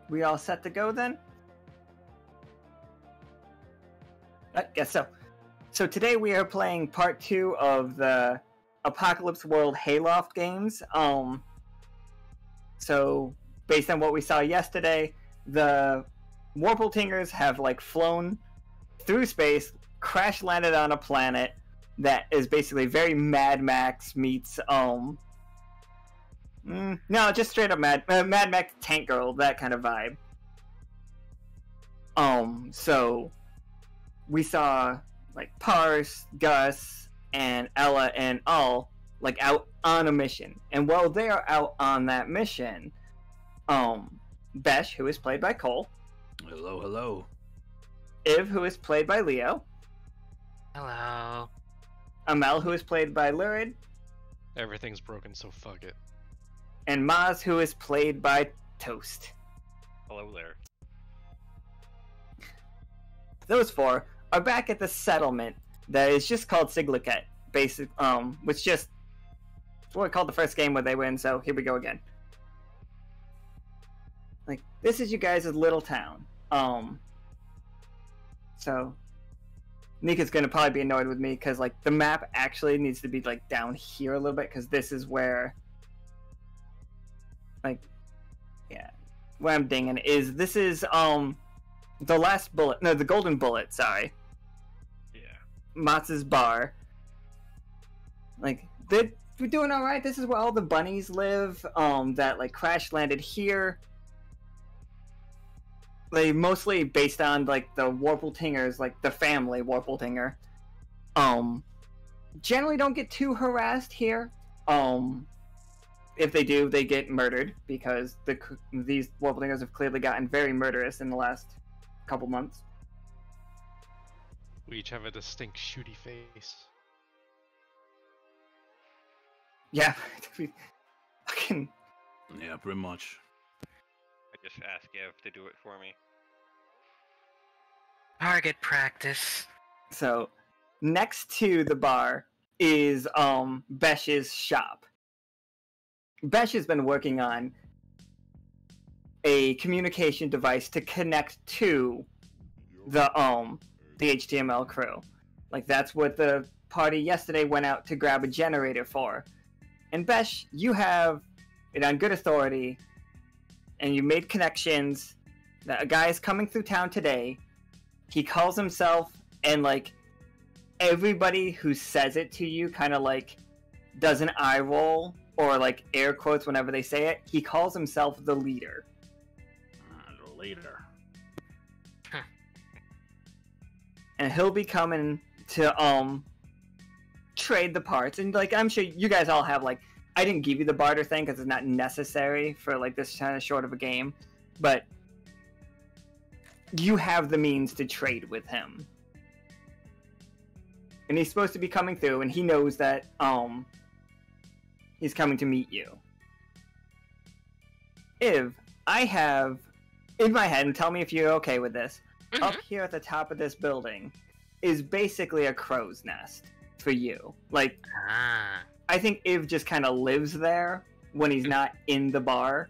We all set to go then? I guess so. So today we are playing part 2 of the Apocalypse World Hayloft games. So based on what we saw yesterday, the Wolpertingers have like flown through space, crash landed on a planet that is basically very Mad Max meets no, just straight up Mad Max Tank Girl, that kind of vibe. So we saw like Parse, Gus, and Ella and all like out on a mission. And while they are out on that mission, Bech, who is played by Kole. Hello, hello. Iv, who is played by Leo. Hello. Amel, who is played by Lurid. Everything's broken, so fuck it. And Maz, who is played by Toast. Hello there. Those four are back at the settlement that is just called Siglicet, basic, which just what we called the first game where they win. So here we go again. Like, this is you guys' little town. So Nika's gonna probably be annoyed with me because like the map actually needs to be like down here a little bit because this is where, like, yeah, where I'm dinging is this is the last bullet, no, the golden bullet. Sorry. Yeah. Motz's bar. Like, we're doing all right. This is where all the bunnies live. That like crash landed here. They mostly based on like the Wolpertingers, like the family Wolpertinger. Generally don't get too harassed here. If they do, they get murdered because these Wolpertingers have clearly gotten very murderous in the last couple months. We each have a distinct shooty face. Yeah, fucking. Yeah, pretty much. I just asked Ev to do it for me. Target practice. So, next to the bar is Bech's shop. Bech has been working on a communication device to connect to the HTML crew. Like, that's what the party yesterday went out to grab a generator for. And Bech, you have it on good authority, and you made connections that a guy is coming through town today. He calls himself, and like everybody who says it to you kind of like does an eye roll or like air quotes whenever they say it. He calls himself the leader. The leader. And he'll be coming to trade the parts. And like, I'm sure you guys all have like, I didn't give you the barter thing because it's not necessary for like this kind of short of a game, but you have the means to trade with him. And he's supposed to be coming through, and he knows that he's coming to meet you. Iv, I have in my head, and tell me if you're okay with this, up here at the top of this building is basically a crow's nest for you. Like, I think Iv just kind of lives there when he's not in the bar.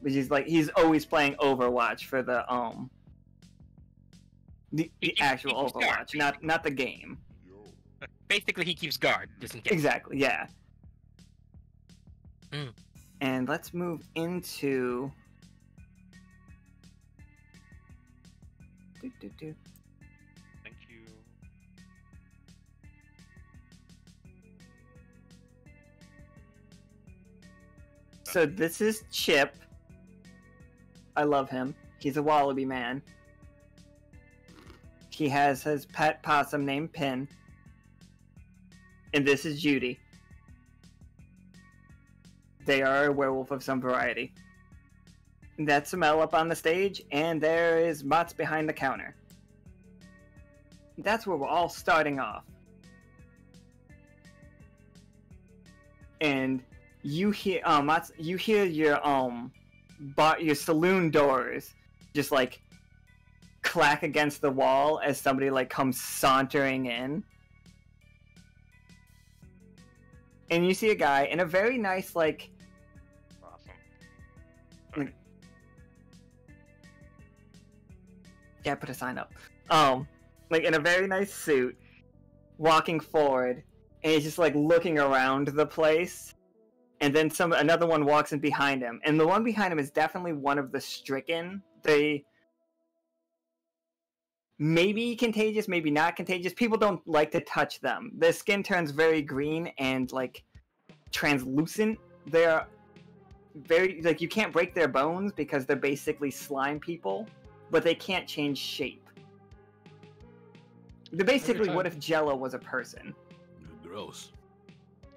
Which is like, he's always playing Overwatch for the actual Overwatch, not the game. Basically, he keeps guard, just in case. Exactly, yeah. And let's move into... Thank you. So this is Chip. I love him. He's a wallaby man. He has his pet possum named Pin. And this is Judy. They are a werewolf of some variety. That's Amel up on the stage, and there is Motz behind the counter. That's where we're all starting off. And you hear Motz, you hear your saloon doors just like clack against the wall as somebody like comes sauntering in. And you see a guy in a very nice like Awesome. like, Yeah, put a sign up. Like in a very nice suit, walking forward, and he's just like looking around the place. And then another one walks in behind him, and the one behind him is definitely one of the stricken. They maybe contagious, maybe not contagious. People don't like to touch them. Their skin turns very green and like translucent. They're very like you can't break their bones because they're basically slime people, but they can't change shape. They're basically what if Jello was a person. Gross.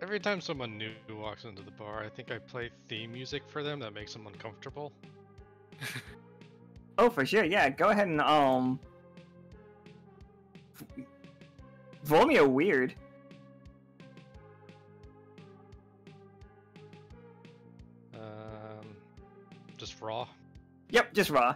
Every time someone new walks into the bar, I think I play theme music for them that makes them uncomfortable. Oh, for sure. Yeah, go ahead and roll me a weird. Just raw. Yep, just raw.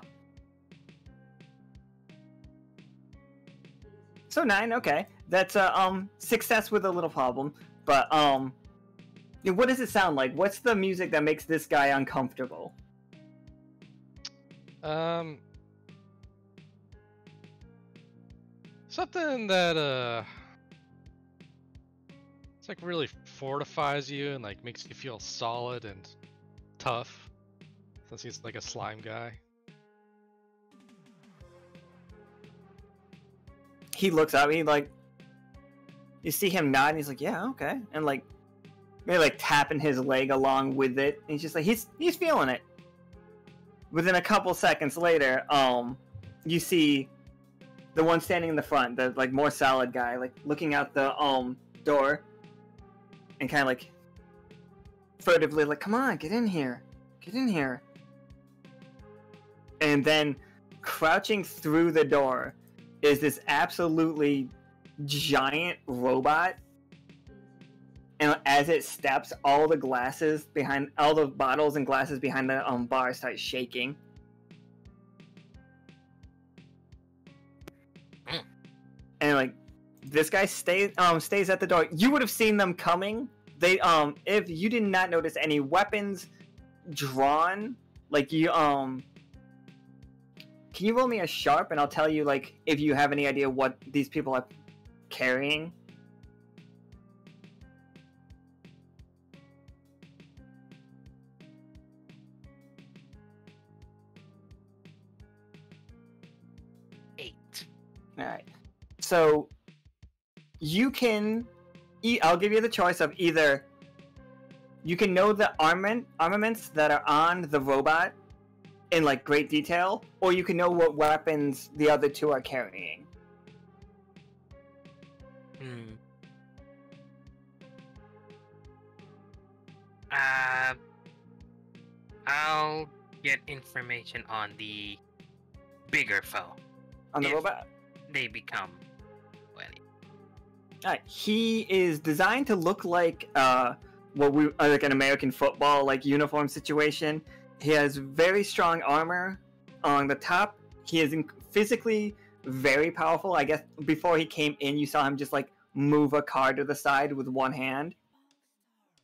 So 9, okay. That's a success with a little problem. But what does it sound like? What's the music that makes this guy uncomfortable? Something that it's like really fortifies you and like makes you feel solid and tough. Since he's like a slime guy. He looks up, you see him nod, and he's like, yeah, okay. And like, maybe like tapping his leg along with it. And he's just like, he's feeling it. Within a couple seconds later, you see the one standing in the front, the like more solid guy, like looking out the door and kind of like furtively like, come on, get in here. Get in here. And then crouching through the door is this absolutely giant robot. And as it steps, all the bottles and glasses behind the bar start shaking. And like this guy stays at the door. You would have seen them coming. They if you did not notice any weapons drawn, like you can you roll me a sharp and I'll tell you like if you have any idea what these people are carrying? Alright. So you can I'll give you the choice of either you can know the armaments that are on the robot in like great detail, or you can know what weapons the other two are carrying. I'll get information on the bigger foe. On the If robot? They become Alright, he is designed to look like like an American football like uniform situation. He has very strong armor on the top. He is physically very powerful. I guess before he came in, you saw him just like move a car to the side with one hand,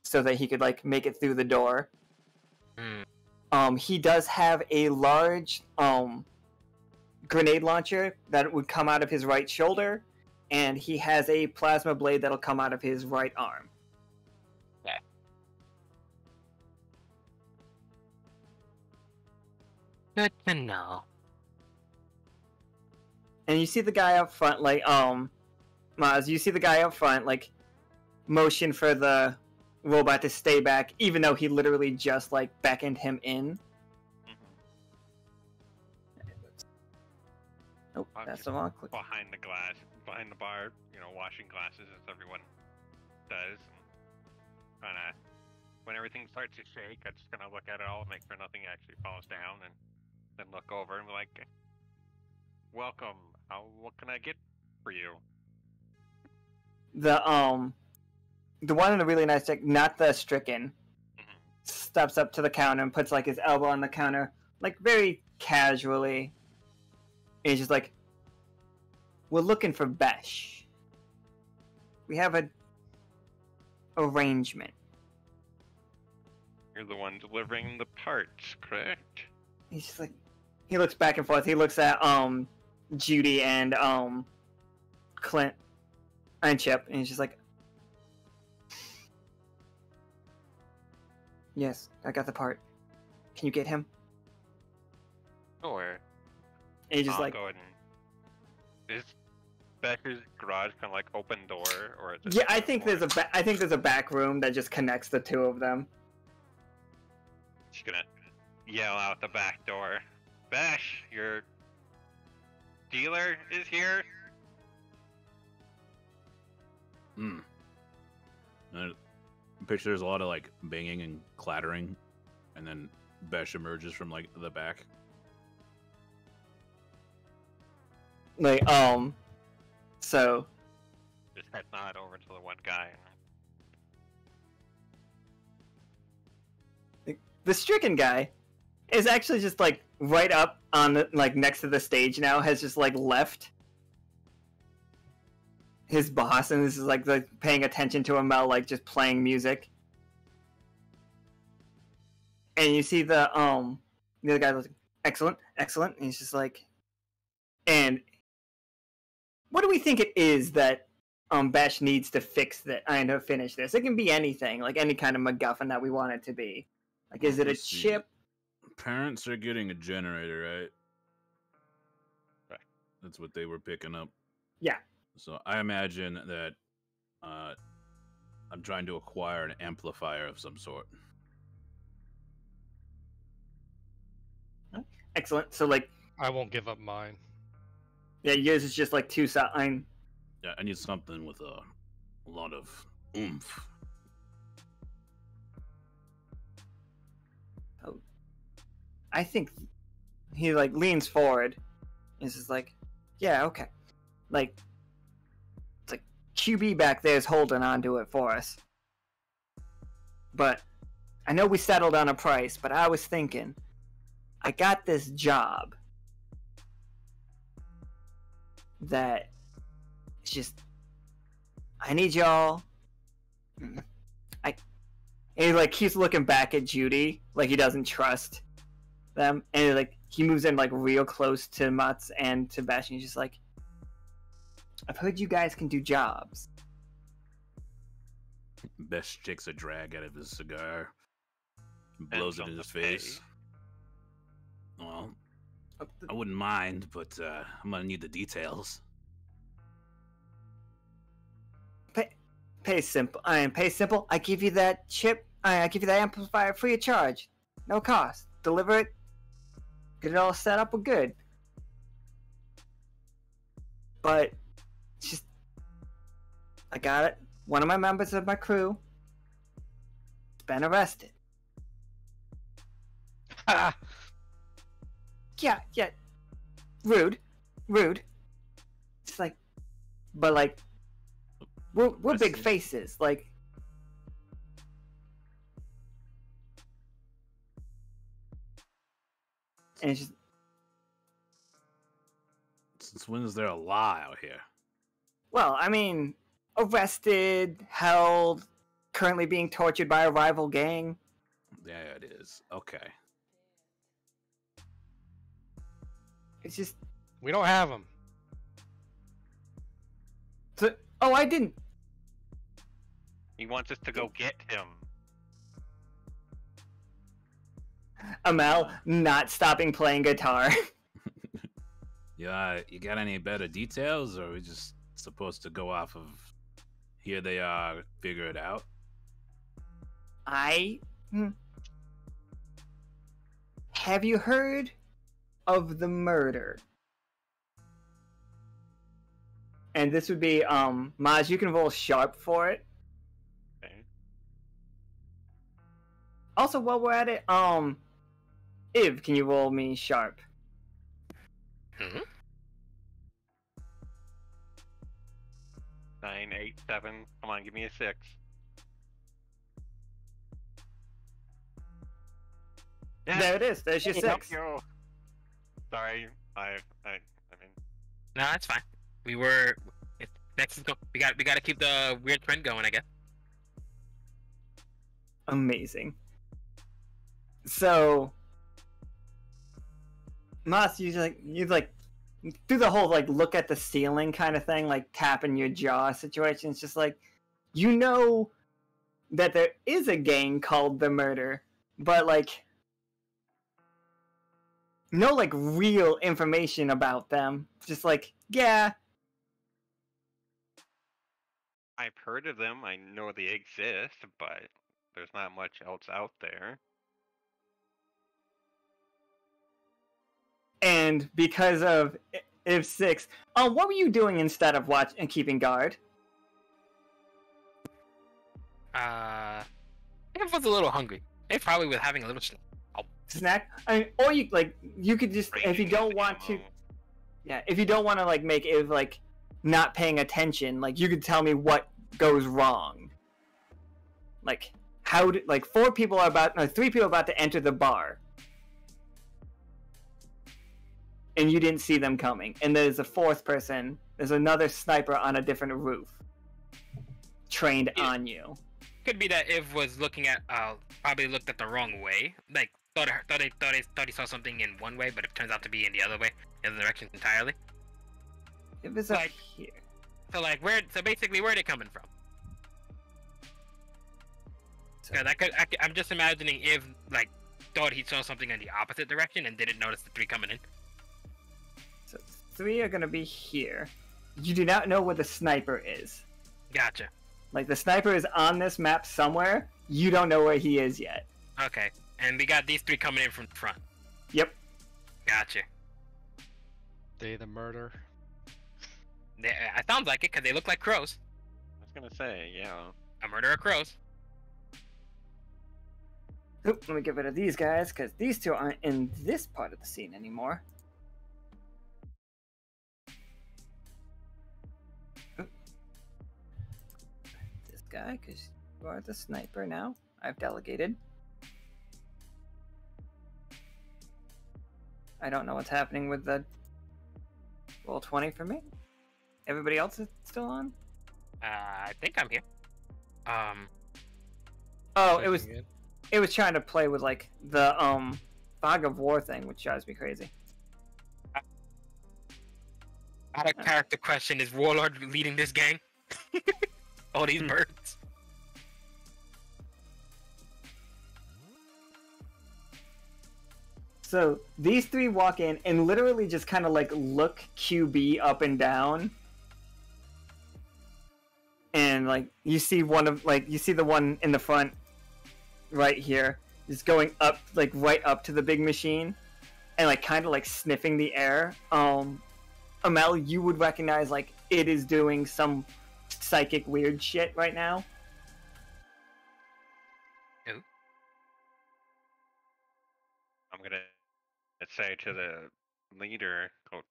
so that he could like make it through the door. He does have a large grenade launcher that would come out of his right shoulder. And he has a plasma blade that'll come out of his right arm. Okay. Good to know. And you see the guy up front, like, Maz, you see the guy up front, like, motion for the robot to stay back, even though he literally just, like, beckoned him in. Nope, that's the wrong click. Behind the bar, washing glasses as everyone does. And when everything starts to shake, I'm just gonna look at it all, make sure nothing actually falls down, and then look over and be like, "Welcome. What can I get for you?" The one in the really nice deck, not the stricken, steps up to the counter and puts like his elbow on the counter, like very casually. And he's just like, "We're looking for Bech. We have a arrangement." You're the one delivering the parts, correct? He's just like, he looks back and forth. He looks at Judy and Clint and Chip, and he's just like, "Yes, I got the part. Can you get him?" Sure. And he's just I'll like, go ahead and... Is Becher's garage kind of like open door, or is it "Yeah, just I a think door? there's a back room that just connects the two of them." She's gonna yell out the back door. Bech, your dealer is here. I picture there's a lot of like banging and clattering, and then Bech emerges from like the back. Like, so Just head nod over to the one guy. the stricken guy is actually just like right up on the, like next to the stage now, has just like left his boss, and this is like paying attention to Amel, like just playing music. And you see the other guy was like, excellent, excellent, and he's just like, and what do we think it is that Bech needs to fix that and to finish this? It can be anything, like any kind of MacGuffin that we want it to be. Like, is it a Let's see. chip? Parents are getting a generator, right? Right. That's what they were picking up. Yeah. So I imagine that I'm trying to acquire an amplifier of some sort. Excellent. So like, I won't give up mine. yeah, yours is just like two sign. Yeah, I need something with a lot of oomph. I think he like leans forward. And is just like, yeah, okay. Like, it's like QB back there is holding on to it for us. But I know we settled on a price, but I was thinking, I got this job that it's just, I need y'all. And he like keeps looking back at Judy like he doesn't trust them, and like he moves in like real close to Mutz and to Bech, and he's just like, I've heard you guys can do jobs. Bech takes a drag out of his cigar, blows it in his face. Well, I wouldn't mind, but I'm gonna need the details. Pay simple. Pay simple. I give you that chip. I give you that amplifier free of charge, no cost. Deliver it. Get it all set up. We're good. But it's just, I got it. One of my members of my crew has been arrested. Ah! Yeah. Rude. It's like, but like, we're big faces. Like, and it's just, Since when is there a law out here? well, I mean, arrested, held, currently being tortured by a rival gang. Yeah, it is. Okay. It's just, We don't have them. oh, I didn't. He wants us to go get him. Amel not stopping playing guitar. Yeah, you got any better details, or are we just supposed to go off of here they are, figure it out? Have you heard of the murder? And this would be, Maz, you can roll sharp for it. Okay. Also, while we're at it, Iv, can you roll me sharp? Mhm. 9, 8, 7. Come on, give me a 6. There it is. There's your Thank 6. you. Sorry, I mean, No, that's fine. We were. Next is go. We got to keep the weird trend going, I guess. Amazing. So, Mas, you like through the whole like look at the ceiling kind of thing, like tapping your jaw situation. It's just like, you know that there is a gang called the Murder, but like no like real information about them. Just like, yeah, I've heard of them. I know they exist, but there's not much else out there. and because of if 6, what were you doing instead of watch and keeping guard? I think I was a little hungry. They probably was having a little snack. Snack? I mean, or you could just, if you don't want to, yeah, if you don't want to like make it like not paying attention, like you could tell me what goes wrong. Like how do, like 3 people are about to enter the bar, and you didn't see them coming, and there's a 4th person. There's another sniper on a different roof, trained on you. Could be that Iv was looking at, probably looked at the wrong way. Like, thought he saw something in one way, but it turns out to be in the other way, in the direction entirely. It was up here. So like, so basically, where are they coming from? Because I'm just imagining Iv, like, thought he saw something in the opposite direction and didn't notice the 3 coming in. So 3 are gonna be here. You do not know where the sniper is. Gotcha. Like, the sniper is on this map somewhere. You don't know where he is yet. Okay. And we got these 3 coming in from the front. Yep. Gotcha. They the Murder. It sounds like it, because they look like crows. I was gonna say, yeah. A murder of crows. Oop, let me get rid of these guys, because these 2 aren't in this part of the scene anymore. Oop. This guy, because you are the sniper now. I've delegated. I don't know what's happening with the roll 20 for me. Everybody else is still on? I think I'm here. Oh, it was trying to play with like the fog of war thing, which drives me crazy. Out of character question: is Warlord leading this gang? All these birds. So these 3 walk in and literally just kind of like look QB up and down, and like you see the one in the front right here is going up, like right up to the big machine, and like kind of like sniffing the air. Amel, you would recognize like it is doing some psychic weird shit right now. Who? I'm gonna say to the leader, Colt,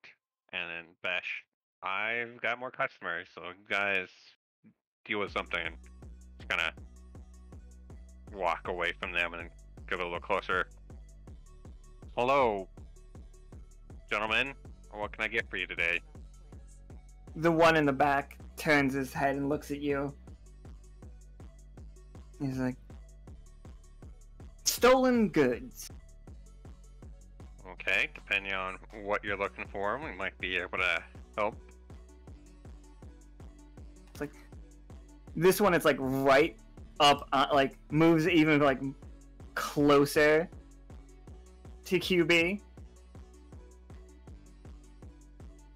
and then Bech, I've got more customers, so you guys deal with something. Just gonna walk away from them and get a little closer. Hello, gentlemen. What can I get for you today? The one in the back turns his head and looks at you. He's like, stolen goods. Okay, depending on what you're looking for, we might be able to help. It's like, this one is like right up, like moves even like closer to QB.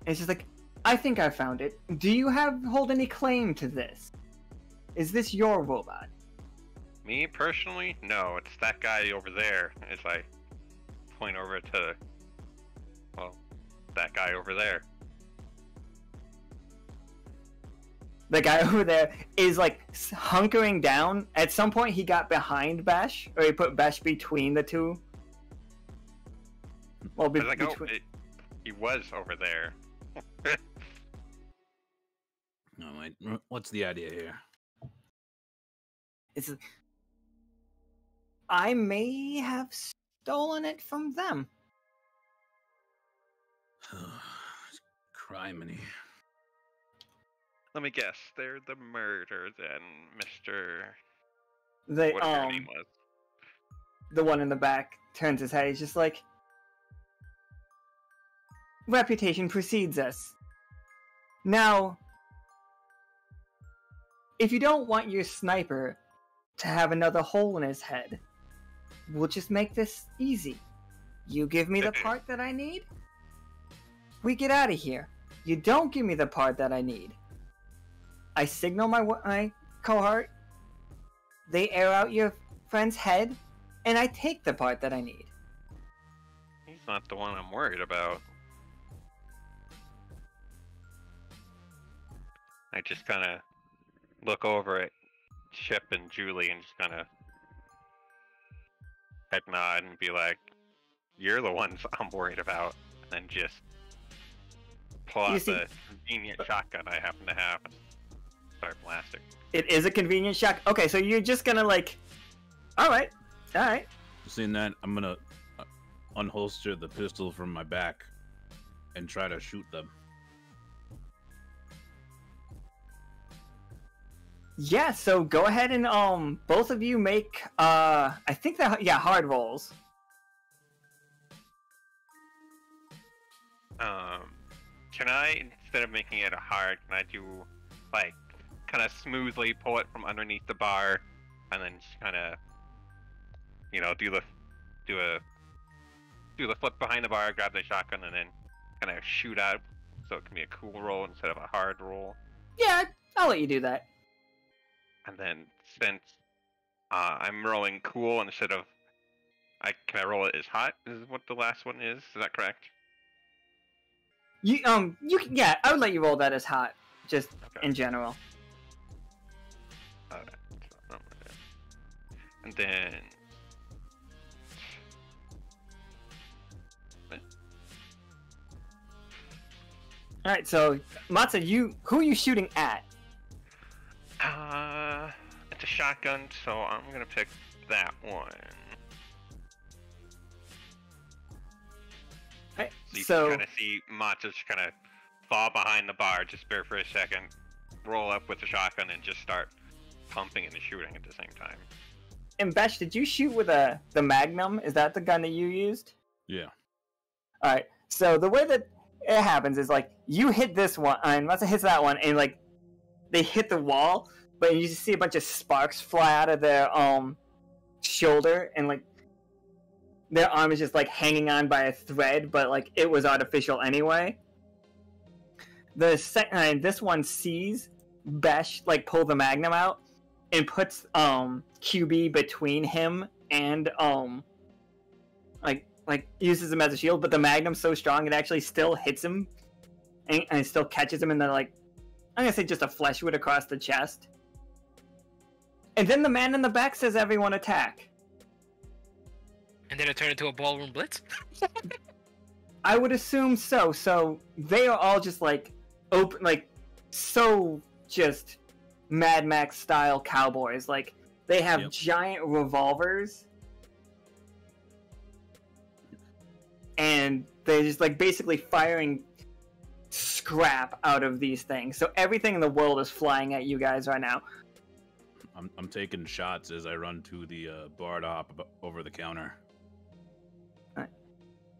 It's just like, I think I found it. Do you hold any claim to this? Is this your robot? Me personally, no. It's that guy over there. It's like point over to, well, that guy over there. The guy over there is like hunkering down. At some point, he got behind Bech, or he put Bech between the 2. Well, he was over there. No, wait. What's the idea here? I may have stolen it from them. Criminy. Let me guess. They're the murder then, Mr. They Whatever your name was. The one in the back turns his head. He's just like, reputation precedes us. Now, if you don't want your sniper to have another hole in his head, we'll just make this easy. You give me the part that I need, we get out of here. You don't give me the part that I need, I signal my cohort, they air out your friend's head, and I take the part that I need. He's not the one I'm worried about. I just kind of look over at Chip and Julie and just kind of head nod and be like, "You're the ones I'm worried about," and then just pull out the convenient shotgun I happen to have and start blasting. It is a convenient shot. Okay, so you're just gonna like, all right. Seeing that, I'm gonna unholster the pistol from my back and try to shoot them. Yeah, so go ahead and both of you make I think that hard rolls. Can I, instead of making it a hard, can I do like kind of smoothly pull it from underneath the bar and then just kind of, you know, do the flip behind the bar, grab the shotgun, and then kind of shoot out, so it can be a cool roll instead of a hard roll. Yeah, I'll let you do that. And then since I'm rolling cool instead of, can I roll it as hot? Is what the last one is? Is that correct? You can, yeah, I would let you roll that as hot, just Okay. in general. Alright, so and then All right, so Mozza, who are you shooting at? it's a shotgun, so I'm gonna pick that one. Right, So you so can kind of see Mott just kind of fall behind the bar, just spare for a second, roll up with the shotgun, and just start pumping and shooting at the same time. and Bech, did you shoot with the Magnum? Is that the gun that you used? Yeah. All right. So the way that it happens is like you hit this one, and Mozza hits that one, and like they hit the wall, but you just see a bunch of sparks fly out of their shoulder, and like their arm is just like hanging on by a thread, but like it was artificial anyway. This one sees Bech like pull the Magnum out and puts QB between him and like uses him as a shield, but the Magnum's so strong it actually still hits him and it still catches him in the, like, I'm gonna say just a flesh wound across the chest. And then the man in the back says, "Everyone attack." And then it turned into a ballroom blitz? I would assume so. So they are all just like open, like so just Mad Max style cowboys. Like they have giant revolvers, and they're just like basically firing scrap out of these things. So everything in the world is flying at you guys right now. I'm taking shots as I run to the bar top over the counter. I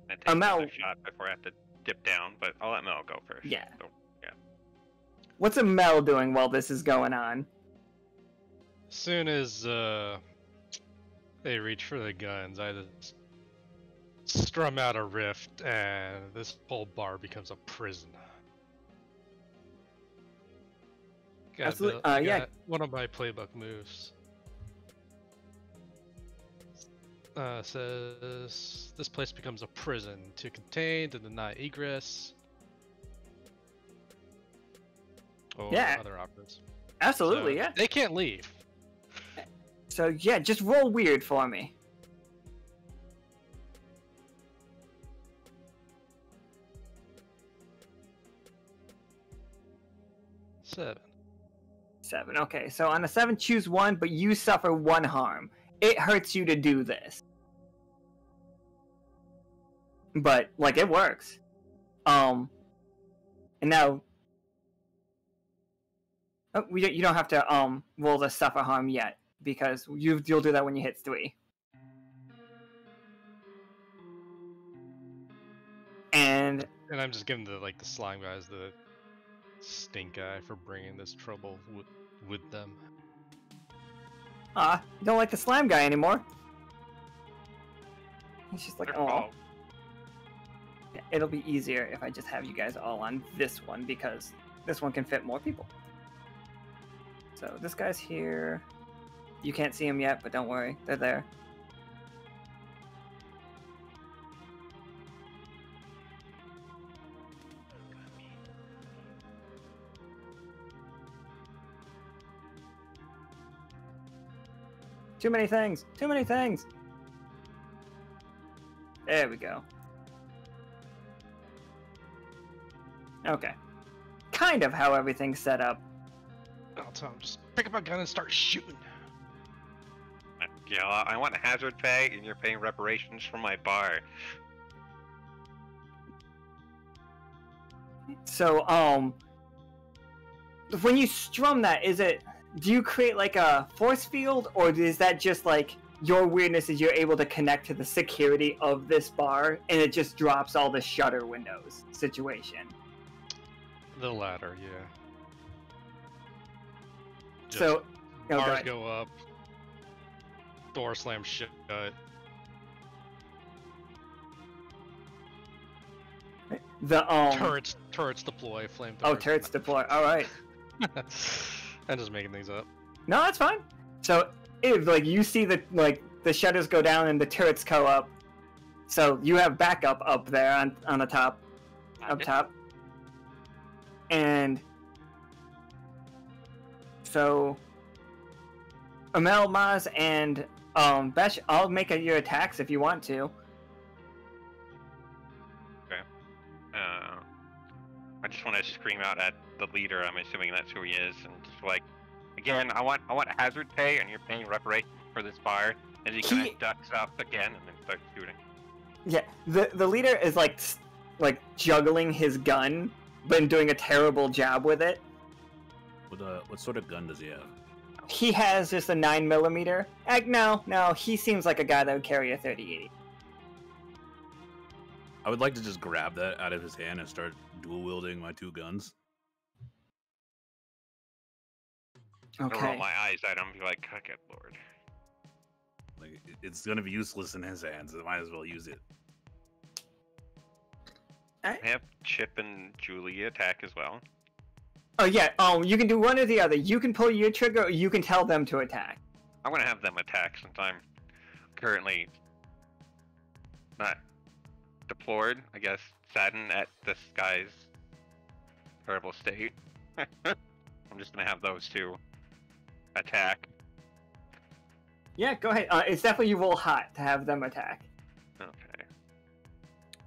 take Amel, another shot before I have to dip down, but I'll let Mel go first. Yeah. So, yeah. What's Amel doing while this is going on? As soon as they reach for the guns, I just strum out a rift, and this whole bar becomes a prison. Absolutely. Got one of my playbook moves. Says this place becomes a prison to contain, to deny egress. Or Yeah. other operas. Absolutely, So yeah. They can't leave. So yeah, just roll weird for me. Seven. Okay, so on a 7, choose one, but you suffer 1 harm. It hurts you to do this, but like it works. And now, you don't have to roll the suffer harm yet because you'll do that when you hit 3. And And I'm just giving the slime guys the stink eye for bringing this trouble with them. You don't like the slime guy anymore. He's just like, oh. Yeah, it'll be easier if I just have you guys all on this one, because this one can fit more people. So this guy's here. You can't see him yet, but don't worry, they're there. Too many things! Too many things! There we go. Okay. Kind of how everything's set up. I'll tell him, just pick up a gun and start shooting. Yeah, I want a hazard pay, and you're paying reparations for my bar. So, when you strum that, do you create like a force field, or is that just like your weirdness is you're able to connect to the security of this bar, and it just drops all the shutter windows situation? The latter, yeah. So, bars go up, door slams shut. The turrets deploy, flamethrowers. Oh, turrets deploy. All right. I'm just making things up. No, that's fine. So if you see the shutters go down and the turrets go up, so you have backup up there on the top, up top, and so Amel, Maz, and Bech, I'll make your attacks if you want to. Okay. I just want to scream out at the leader. I'm assuming that's who he is, and just again, I want a hazard pay, and you're paying reparations for this bar. And he kind of ducks up again and then starts shooting. Yeah, the leader is like juggling his gun, but doing a terrible job with it. What sort of gun does he have? He has just a 9mm. No, he seems like a guy that would carry a 3080. I would like to just grab that out of his hand and start dual wielding my two guns. Okay. I roll my eyes at him and be like, "Good lord." Like, it's gonna be useless in his hands. I might as well use it. I have Chip and Julie attack as well. Oh yeah, you can do one or the other. You can pull your trigger, or you can tell them to attack. I'm gonna have them attack since I'm currently not deplored, I guess, saddened at this guy's terrible state. I'm just gonna have those two attack. Yeah, go ahead. It's definitely you roll hot to have them attack. Okay.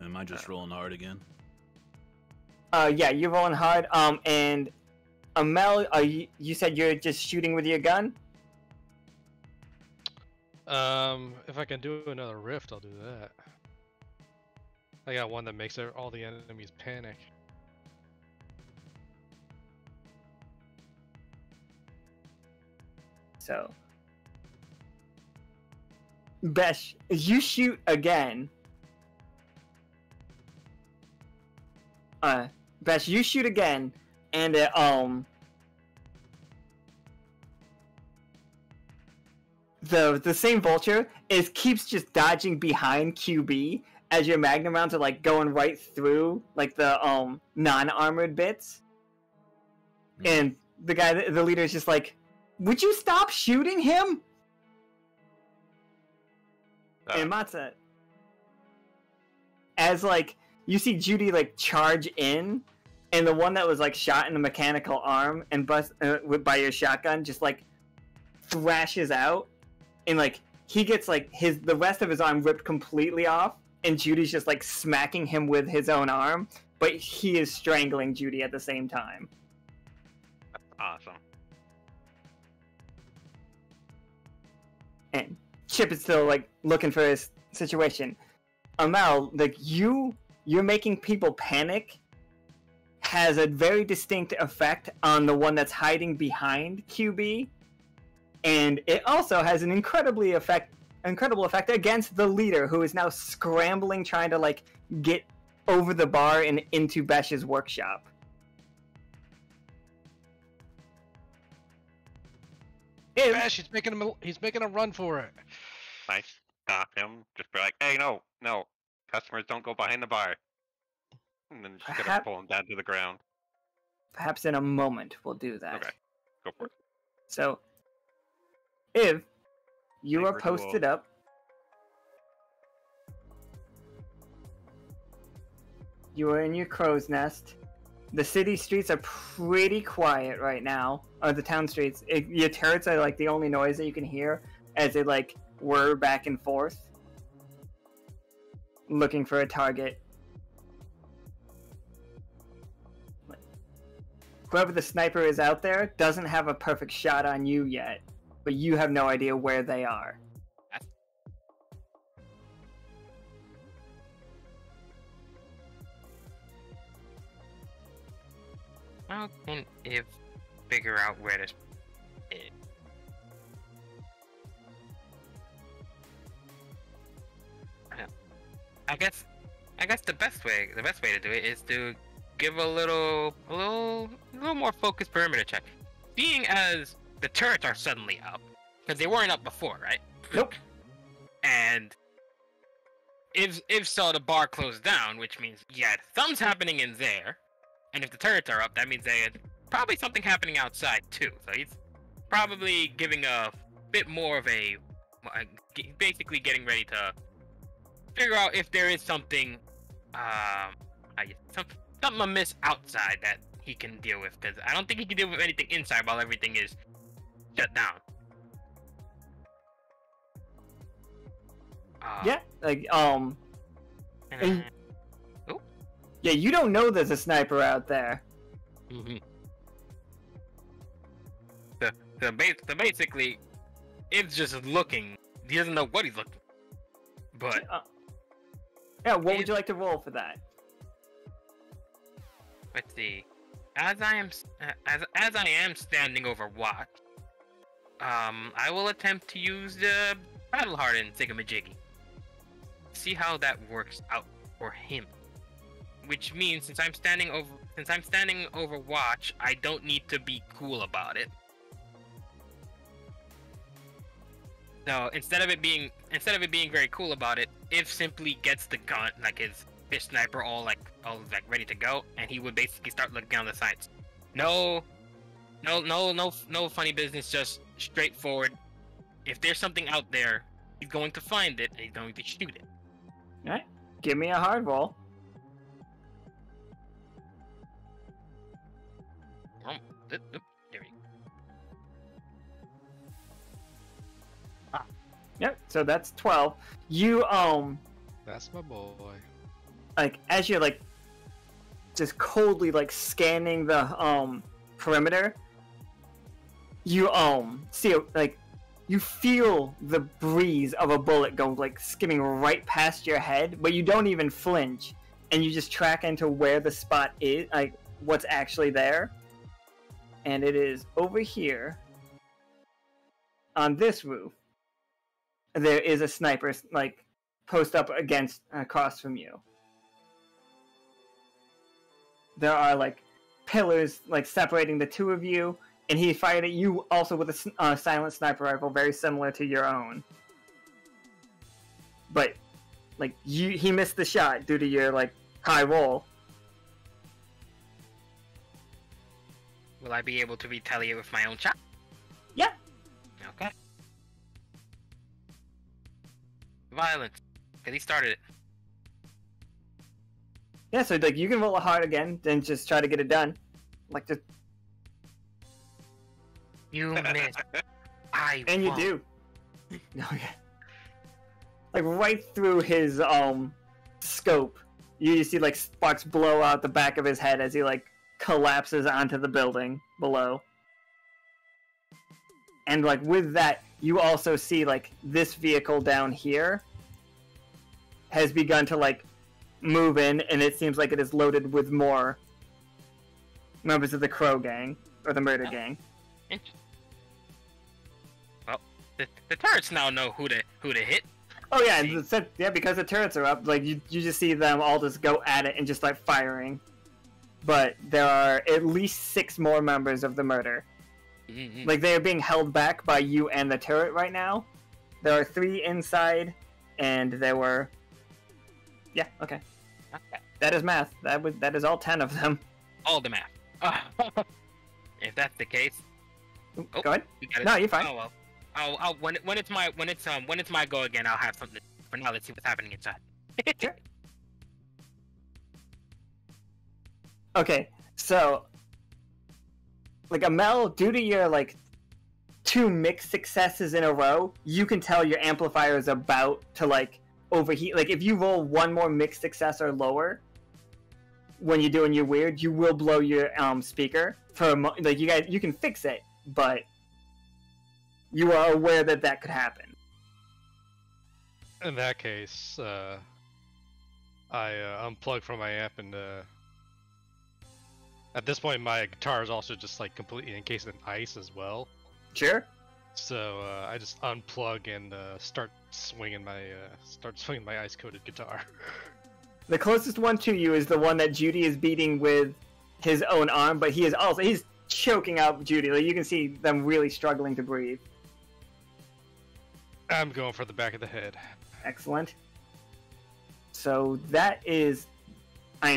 Am I just rolling hard again? Yeah, you're rolling hard. And Amel, you said you're just shooting with your gun? If I can do another rift, I'll do that. I got one that makes all the enemies panic. So, Bech, you shoot again. Bech, you shoot again, and the same vulture keeps just dodging behind QB as your magnum rounds are going right through the non-armored bits, and the leader is just like, "Would you stop shooting him?" And Mozza, as you see Judy charge in, and the one that was shot in the mechanical arm and by your shotgun just thrashes out, and he gets the rest of his arm ripped completely off, and Judy's just smacking him with his own arm, but he is strangling Judy at the same time. That's awesome. And Chip is still looking for his situation. Amel, you're making people panic has a very distinct effect on the one that's hiding behind QB, and it also has an incredible effect against the leader, who is now scrambling, trying to get over the bar and into Bech's workshop. Bech, he's making a run for it. I stop him. Just be like, hey, no, customers don't go behind the bar. And then just gonna pull him down to the ground. Perhaps in a moment we'll do that. Okay, go for it. So, if you are posted up, you are in your crow's nest. The city streets are pretty quiet right now, or the town streets. Your turrets are like the only noise that you can hear as they like whir back and forth, looking for a target. Whoever the sniper is out there doesn't have a perfect shot on you yet, but you have no idea where they are. How can Iv figure out where this is? I guess the best way to do it is to give a little more focused perimeter check. Being as the turrets are suddenly up, because they weren't up before, right? Nope. And if so, the bar closed down, which means something's happening in there. And if the turrets are up, that means there's probably something happening outside too. So he's probably giving a bit more of a, basically getting ready to figure out if there is something, something amiss outside that he can deal with. Because I don't think he can deal with anything inside while everything is shut down. Yeah, like And, yeah, you don't know there's a sniper out there. mm-hmm. So basically, it's just looking. He doesn't know what he's looking. But yeah, what would you like to roll for that? Let's see. As I am standing over watch, I will attempt to use the battle hardened thingamajiggy. See how that works out for him. Which means since I'm standing over watch, I don't need to be cool about it. So instead of it being very cool about it, if simply gets the gun, like his fish sniper all ready to go, and he would basically start looking down the sights. No funny business, just straightforward. If there's something out there, he's going to find it and he's going to shoot it. Alright, give me a hard roll. There we go. Yep, so that's 12. You, That's my boy. like, as you're, like, just coldly, like, scanning the, perimeter, you, see, like, you feel the breeze of a bullet go, like, skimming right past your head, but you don't even flinch, and you just track into where the spot is, like, what's actually there. And it is over here, on this roof, there is a sniper, like, post up across from you. There are, like, pillars, like, separating the two of you, and he fired at you also with a silent sniper rifle, very similar to your own. But, like, he missed the shot due to your, like, high roll. Will I be able to retaliate with my own shot? Yeah. Okay. Violence, because he started it. Yeah, so, like, you can roll a hard again, then just try to get it done. Like, just... You missed. And you do. No, yeah. Like, right through his, scope. You see, like, sparks blow out the back of his head as he, like, collapses onto the building below. And, like, with that, you also see, like, this vehicle down here has begun to, like, move in, and it seems like it is loaded with more members of the Crow Gang, or the Murder Gang. Well, the turrets now know who to hit. Oh yeah, yeah, because the turrets are up, like you just see them all just go at it and just like firing. But there are at least 6 more members of the murder. Mm-hmm. Like they are being held back by you and the turret right now. There are 3 inside, and there were. Yeah. Okay. That is math. That is all 10 of them. All the math. If that's the case. Oh, go ahead. No, you're fine. Oh well. I'll when it's my go again, I'll have something. For now, let's see what's happening inside. Sure. Okay, so like Amel, due to your like 2 mixed successes in a row, you can tell your amplifier is about to like overheat. Like if you roll 1 more mixed success or lower when you're doing your weird, you will blow your speaker for a like you can fix it, but you are aware that that could happen. In that case, I unplug from my amp and at this point my guitar is also just like completely encased in ice as well. Sure. So I just unplug and start swinging my ice-coated guitar. The closest one to you is the one that Judy is beating with his own arm, but he's choking out Judy. Like you can see them really struggling to breathe. I'm going for the back of the head. Excellent. So that is,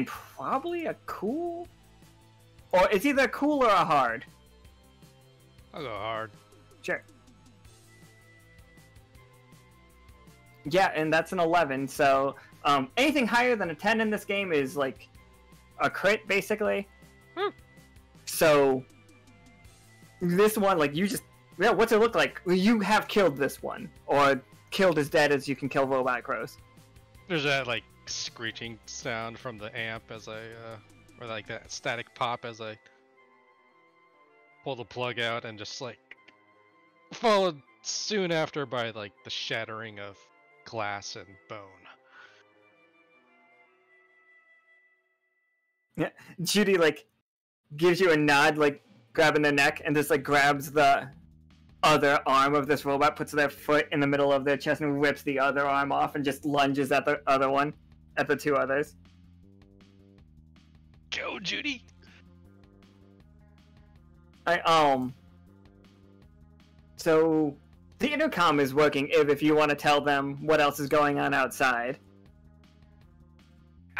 probably a cool, or it's either a cool or a hard. I'll go hard. Sure. Yeah, and that's an 11. So anything higher than a 10 in this game is like a crit, basically. So this one, like what's it look like? You have killed this one, or killed as dead as you can kill robot crows. There's that like screeching sound from the amp as I, or like that static pop as I pull the plug out, and just like followed soon after by like the shattering of glass and bone. Yeah, Judy like gives you a nod, like grabbing the neck, and just like grabs the other arm of this robot, puts their foot in the middle of their chest, and whips the other arm off, and just lunges at the other one, at the 2 others. Go, Judy! So the intercom is working. If you want to tell them what else is going on outside.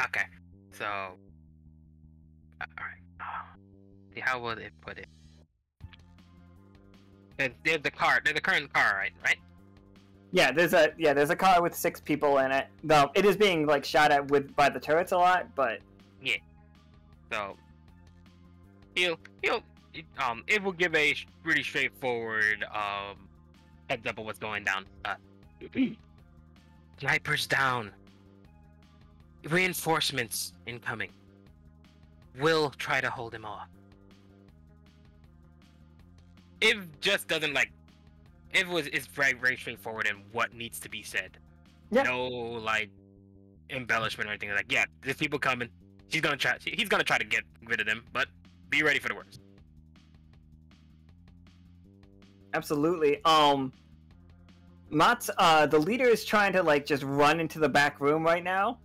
Okay, so all right. See, how will they put it? There's the car. There's the current car, right? Yeah, there's a car with 6 people in it. Though it is being like shot at by the turrets a lot, but yeah. So it will give a really straightforward heads up of what's going down. Snipers down. Reinforcements incoming. We'll try to hold him off. It just doesn't like. It's very, very straightforward in what needs to be said. Yeah. No like embellishment or anything. Like, yeah, there's people coming. He's gonna try to get rid of them, but be ready for the worst. Absolutely. Mats, the leader is trying to like just run into the back room right now,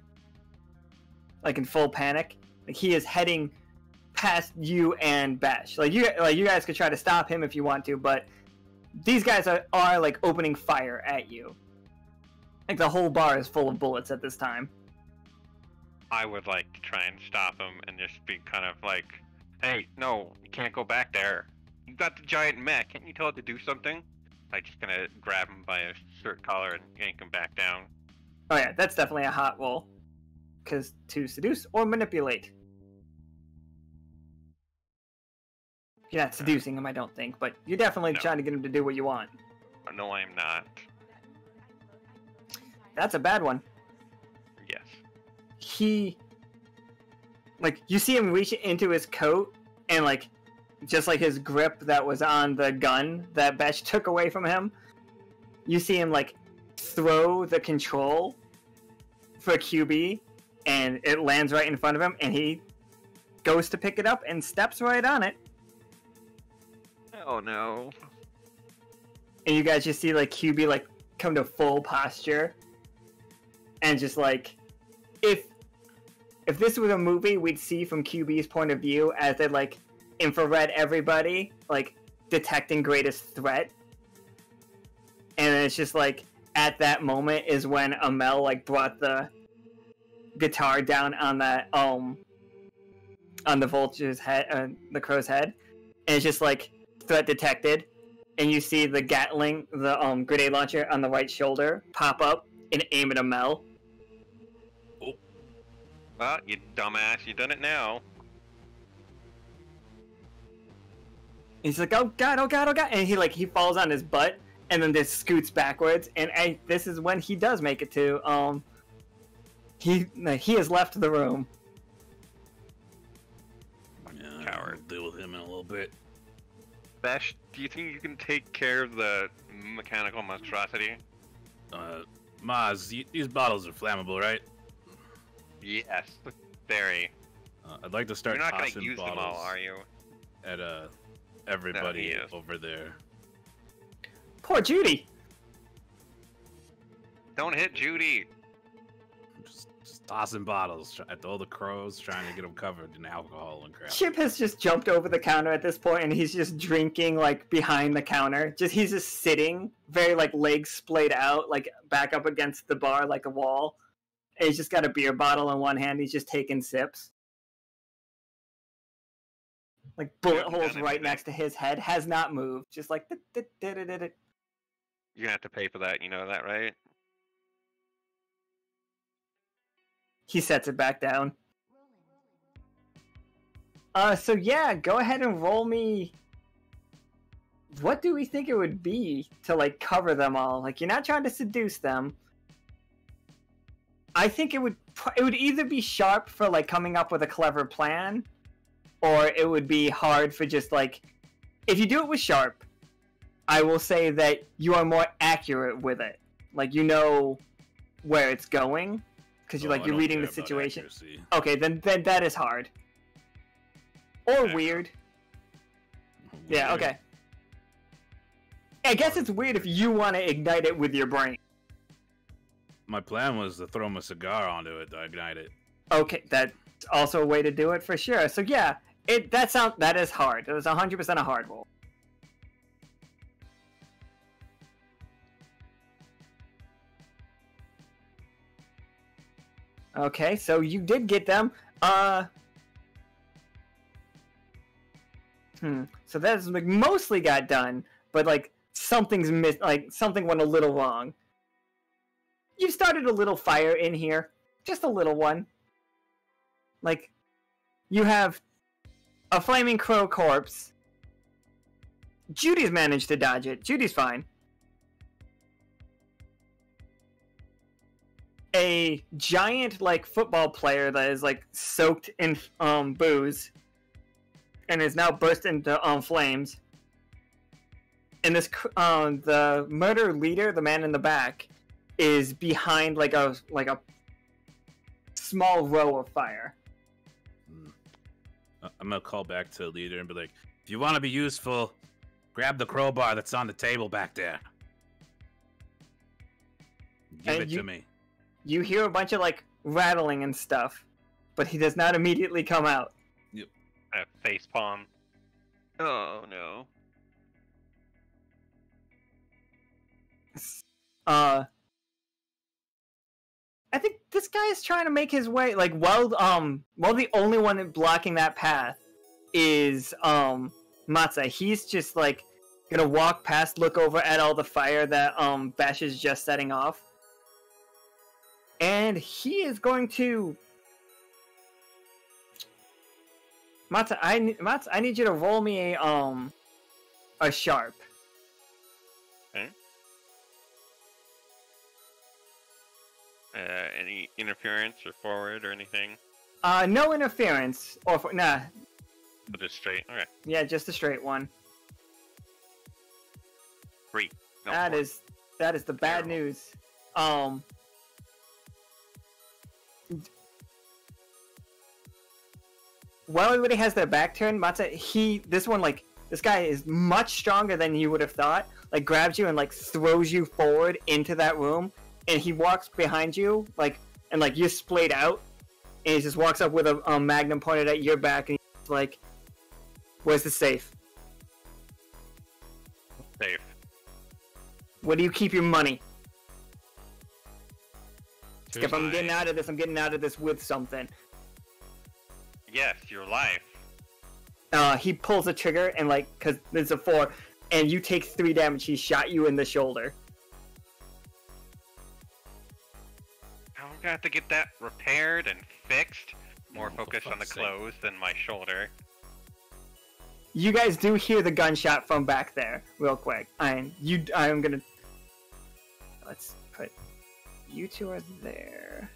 like in full panic. Like he is heading past you and Bech. Like you guys could try to stop him if you want to, but these guys are like opening fire at you. Like the whole bar is full of bullets at this time. I would like to try and stop him and just be kind of like, hey, no, you can't go back there. You got the giant mech. Can't you tell it to do something? I'm just gonna grab him by a shirt collar and yank him back down. Oh yeah, that's definitely a hot roll. Because to seduce or manipulate. You're not seducing him, I don't think, but you're definitely trying to get him to do what you want. No, I am not. That's a bad one. Yes. He... Like, you see him reach into his coat, and like, just like his grip that was on the gun that Bech took away from him, you see him like, throw the control for QB, and it lands right in front of him, and he goes to pick it up and steps right on it. Oh no. And you guys just see like QB like come to full posture, and just like, if this was a movie, we'd see from QB's point of view as they like infrared everybody, like detecting greatest threat. And it's just like, at that moment is when Amel like brought the guitar down on that on the vulture's head, the crow's head, and it's just like threat detected, and you see the Gatling, the grenade launcher on the right shoulder pop up and aim at Amel. Oh. Well, you dumbass, you done it now. He's like, oh god, oh god, oh god, and he falls on his butt and then just scoots backwards, and this is when he does make it to he has left the room. Yeah, I'll deal with him in a little bit. Bech, do you think you can take care of the mechanical monstrosity? Moz, these bottles are flammable, right? Yes, very. I'd like to start You're not tossing gonna use them bottles all, are you? at everybody No, over there. Poor Judy. Don't hit Judy. Just tossing bottles at all the crows, trying to get them covered in alcohol and crap. Chip has just jumped over the counter at this point, and he's just drinking like behind the counter. He's just sitting, very like legs splayed out, like back up against the bar like a wall. And he's just got a beer bottle in one hand. He's just taking sips. Like bullet holes right next to his head, has not moved. Just like You're gonna have to pay for that, you know that, right? he sets it back down. So yeah, go ahead and roll me. What do we think it would be to like cover them all? Like, you're not trying to seduce them. I think it would either be sharp for like coming up with a clever plan, or it would be hard for just like, if you do it with sharp, I will say that you are more accurate with it. Like, you know where it's going because you're reading the situation. Okay, then that is hard. Or weird. Yeah, okay. I guess it's weird if you want to ignite it with your brain. My plan was to throw him a cigar onto it to ignite it. Okay, that's also a way to do it for sure. So yeah, that is hard. It was 100% a hard roll. Okay, so you did get them. So that's like mostly got done, but like something's missed. Like something went a little wrong. You've started a little fire in here, just a little one. Like, you have a flaming crow corpse. Judy's managed to dodge it. Judy's fine. A giant, like, football player that is, like, soaked in booze and is now burst into flames. And this, the murder leader, the man in the back, is behind like a small row of fire. I'm gonna call back to the leader and be like, if you want to be useful, grab the crowbar that's on the table back there. Give it to me. You hear a bunch of like rattling and stuff, but he does not immediately come out. Yep. Face palm. Oh no. I think this guy is trying to make his way, like, while the only one blocking that path is Mozza. He's just like gonna walk past, look over at all the fire that Bech is just setting off, and he is going to Mozza. I need you to roll me a sharp. Okay. Any interference or forward or anything? No interference nah. But just straight. Okay. Yeah, just a straight one. 3. No, that 4. is the bad news. While everybody has their back turned, Mozza, this guy is much stronger than you would have thought. Like, grabs you and like throws you forward into that room, and he walks behind you, and you're splayed out, and he just walks up with a magnum pointed at your back, and he's like, "Where's the safe? Safe. Where do you keep your money? Here's If I'm getting out of this, I'm getting out of this with something." Yes, your life. He pulls the trigger, and because there's a 4, and you take 3 damage. He shot you in the shoulder. I'm gonna have to get that repaired and fixed. More Oh, focused on the fuck's sake. clothes than my shoulder. You guys do hear the gunshot from back there, real quick. I'm gonna... Let's put... You two are there.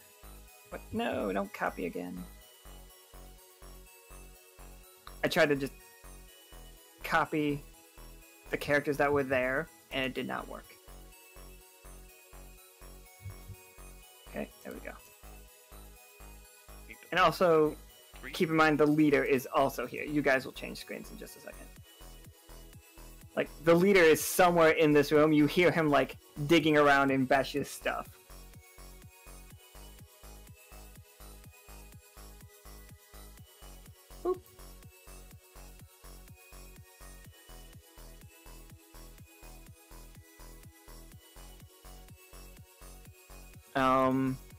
What? No, don't copy again. I tried to just copy the characters that were there, and it did not work. Okay, there we go. And also, keep in mind the leader is also here. You guys will change screens in just a second. The leader is somewhere in this room. You hear him, digging around in Bech's stuff. Boop.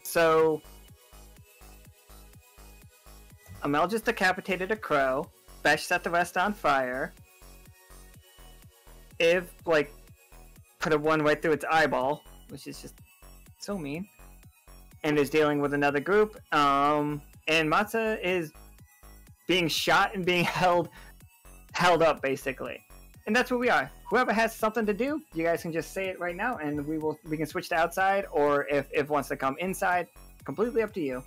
So... Amel just decapitated a crow. Bech set the rest on fire. Iv, put a 1 right through its eyeball, which is just so mean. And is dealing with another group. And Mozza is being shot and being held up, basically. And that's where we are. Whoever has something to do, you guys can just say it right now, and we can switch to outside, or if wants to come inside, completely up to you.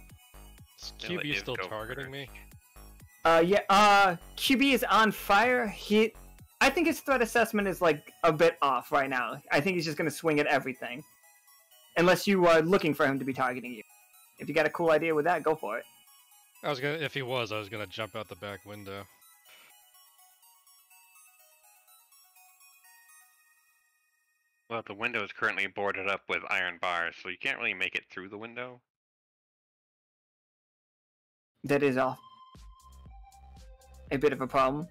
Is Then let QB Iv still go targeting first. me? QB is on fire. I think his threat assessment is a bit off right now. I think he's just gonna swing at everything. Unless you are looking for him to be targeting you. If you got a cool idea with that, go for it. If he was, I was gonna jump out the back window. Well, the window is currently boarded up with iron bars, so you can't really make it through the window. That is a bit of a problem.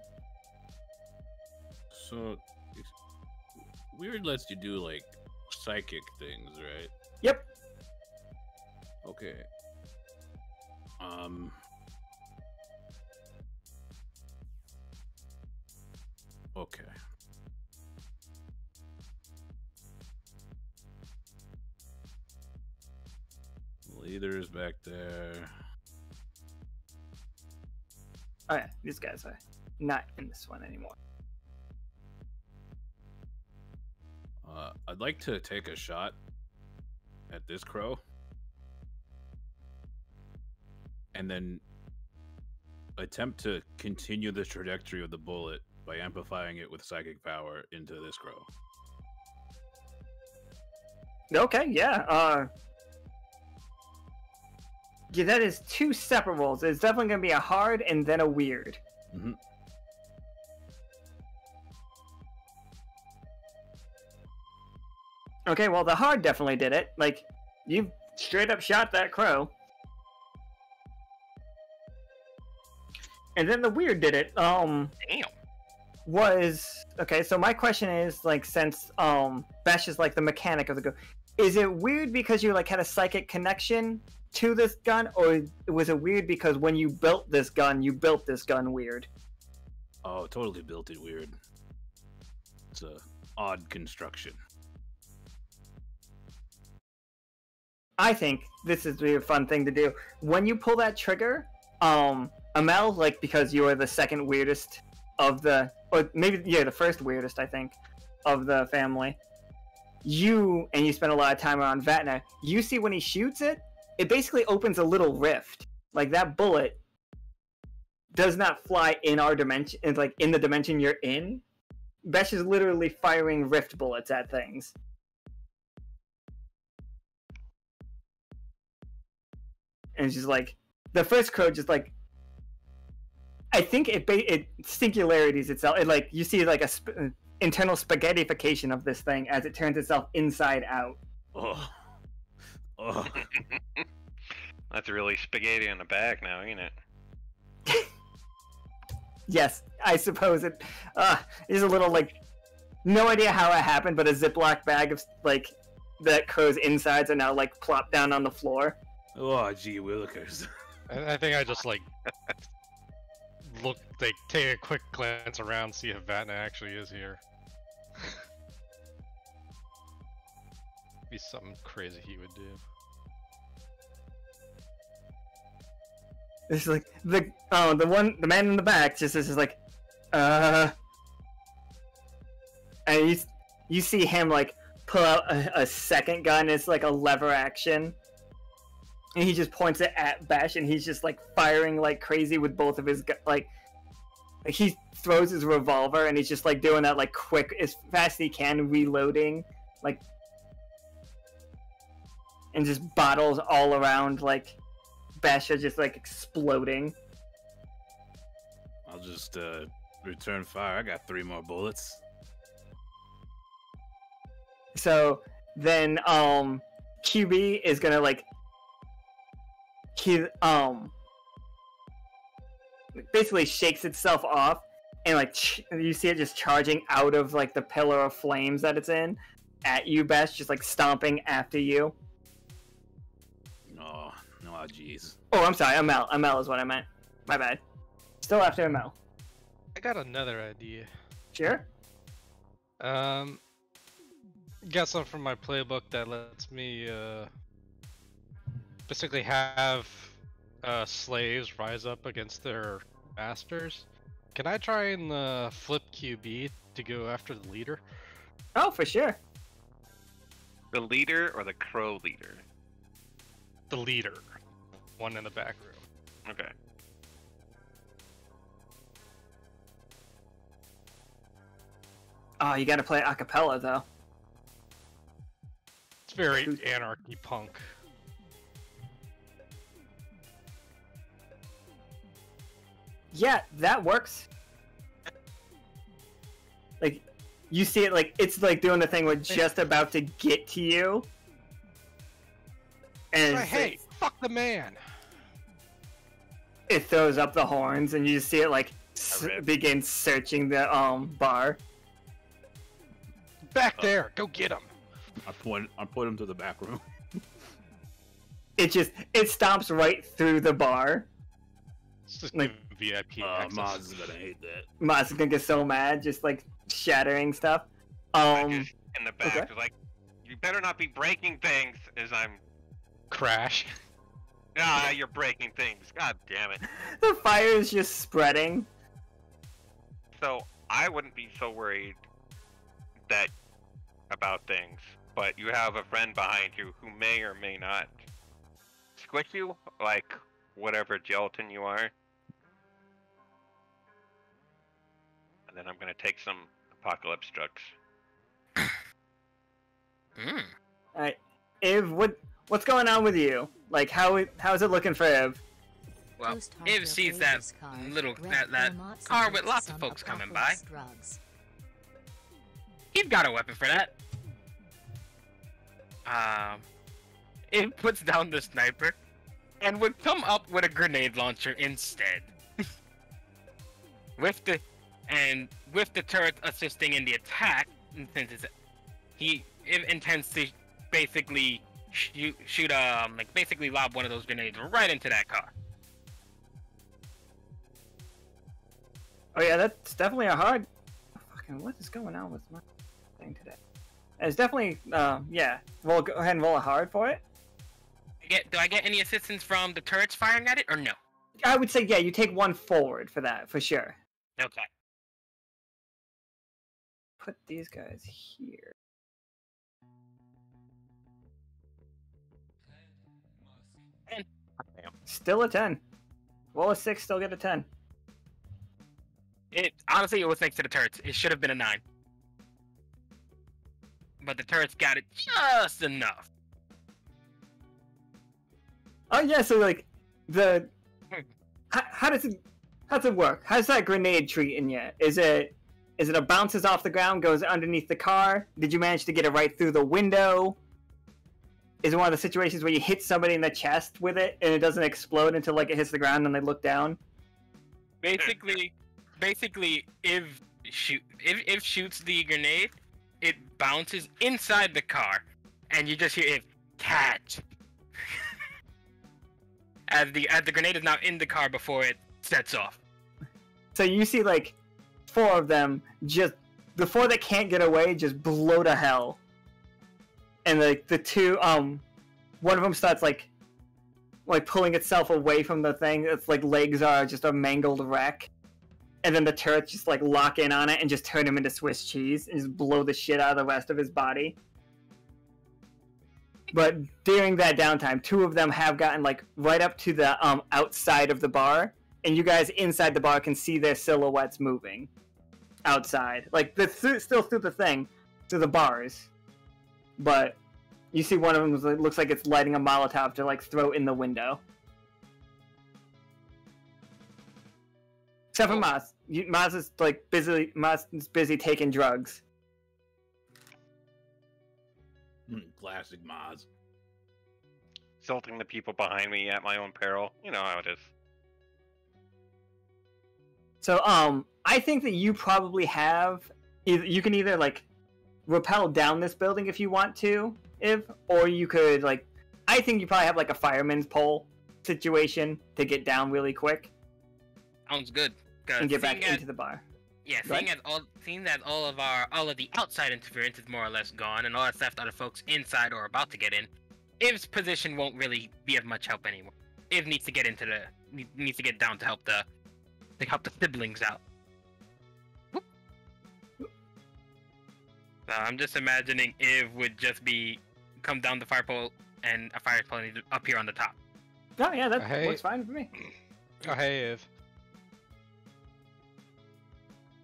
So, Weird lets you do psychic things, right? Yep. Okay. Okay. Leader is back there. Oh yeah, these guys are not in this one anymore. I'd like to take a shot at this crow. And then attempt to continue the trajectory of the bullet by amplifying it with psychic power into this crow. Okay, yeah. Yeah, that is 2 separate rolls. It's definitely going to be a hard and then a weird. Mm-hmm. Okay, well, the hard definitely did it. You straight up shot that crow. And then the weird did it. Damn. Okay, so my question is, since Bech is the mechanic of the gun, is it weird because you had a psychic connection to this gun, or was it weird because when you built this gun weird? Oh, totally built it weird. It's a odd construction. I think this is a fun thing to do. When you pull that trigger, Amel, because you are the second weirdest of the, or maybe, yeah, the first weirdest, I think, of the family. You spend a lot of time around Vatna, you see when he shoots it, it basically opens a little rift. That bullet does not fly in our dimension, in the dimension you're in. Bech is literally firing rift bullets at things. And it's just the first crow just I think it singularities itself. You see internal spaghettification of this thing as it turns itself inside out. Oh, Oh. That's really spaghetti in the back now, ain't it? Yes, I suppose it is a little like, no idea how it happened, but a Ziploc bag of like that crow's insides are now like plopped down on the floor. Oh, gee willikers. I think I just like look, like take a quick glance around, see if Vatna actually is here. Be something crazy he would do. It's like the man in the back just is like, and you see him like pull out a second gun. It's like a lever action, and he just points it at Bech, and he's just like firing like crazy with both of his like he throws his revolver, and he's just like doing that like quick as fast as he can, reloading like, and just bottles all around like. Bech are just like exploding. I'll just return fire. I got 3 more bullets. So then QB is gonna like he basically shakes itself off, and like you see it just charging out of like the pillar of flames that it's in at you, Bech, just like stomping after you. Oh, jeez. Oh, I'm sorry, Amel. Amel is what I meant. My bad. Still after Amel. I got another idea. Sure. Got something from my playbook that lets me basically have slaves rise up against their masters. Can I try and flip QB to go after the leader? Oh, for sure. The leader or the crow leader? The leader. One in the back room. Okay. Oh, you gotta play a cappella though. It's very anarchy punk. Yeah, that works. Like, you see it like it's like doing the thing where just about to get to you. And hey, fuck the man. It throws up the horns, and you just see it like begin searching the bar. Back there, go get him. I point him to the back room. It stomps right through the bar. It's just like VIP access. Mozza's gonna hate that. Mozza's gonna get so mad, just like shattering stuff. Just in the back, okay. Like, you better not be breaking things as I'm crash. Ah, you're breaking things. God damn it. The fire is just spreading. So I wouldn't be so worried about things, but you have a friend behind you who may or may not squish you like whatever gelatin you are. And then I'm gonna take some apocalypse drugs. Alright. Iv, what's going on with you? Like, how's it looking for Iv? Well, Iv sees that car with lots of folks coming by. He's got a weapon for that. Iv puts down the sniper and would come up with a grenade launcher instead. with the turret assisting in the attack, since he intends to basically shoot basically lob one of those grenades right into that car. Oh yeah, that's definitely a hard. Fucking what is going on with my thing today? It's definitely yeah. Go ahead and roll a hard for it. Do I get any assistance from the turrets firing at it or no? I would say yeah. You take one forward for that for sure. Okay. Put these guys here. Still a 10. Roll a 6, still get a 10. Honestly, it was thanks to the turrets. It should have been a 9. But the turrets got it just enough. Oh yeah, so like how does it work? How's that grenade treating you? Is it a bounces off the ground, goes underneath the car? Did you manage to get it right through the window? is one of the situations where you hit somebody in the chest with it and it doesn't explode until like it hits the ground and they look down. Basically, if shoots the grenade, it bounces inside the car, and you just hear it catch. as the grenade is now in the car before it sets off. So you see like 4 of them just before they can't get away, just blow to hell. And like the 2, one of them starts like pulling itself away from the thing. Its like legs are just a mangled wreck. And then the turrets just like lock in on it and just turn him into Swiss cheese and just blow the shit out of the rest of his body. But during that downtime, 2 of them have gotten like right up to the outside of the bar, and you guys inside the bar can see their silhouettes moving outside. Like they're still through the thing, through the bars. But you see one of them looks like it's lighting a Molotov to like throw in the window. Except for Maz. Maz is like busy taking drugs. Classic Maz. Insulting the people behind me at my own peril. You know how it is. So I think that you probably have you can either like rappel down this building if you want to, or you could like I think you probably have like a fireman's pole situation to get down really quick. Sounds good. And get back into the bar. Yeah, seeing that all of the outside interference is more or less gone, and all that's left are the folks inside or about to get in, Iv's position won't really be of much help anymore. Iv needs to get down to help the siblings out. Whoop. So I'm just imagining Iv would just come down the fire pole and a fire pole up here on the top. Oh yeah, that works fine for me. Oh hey Iv.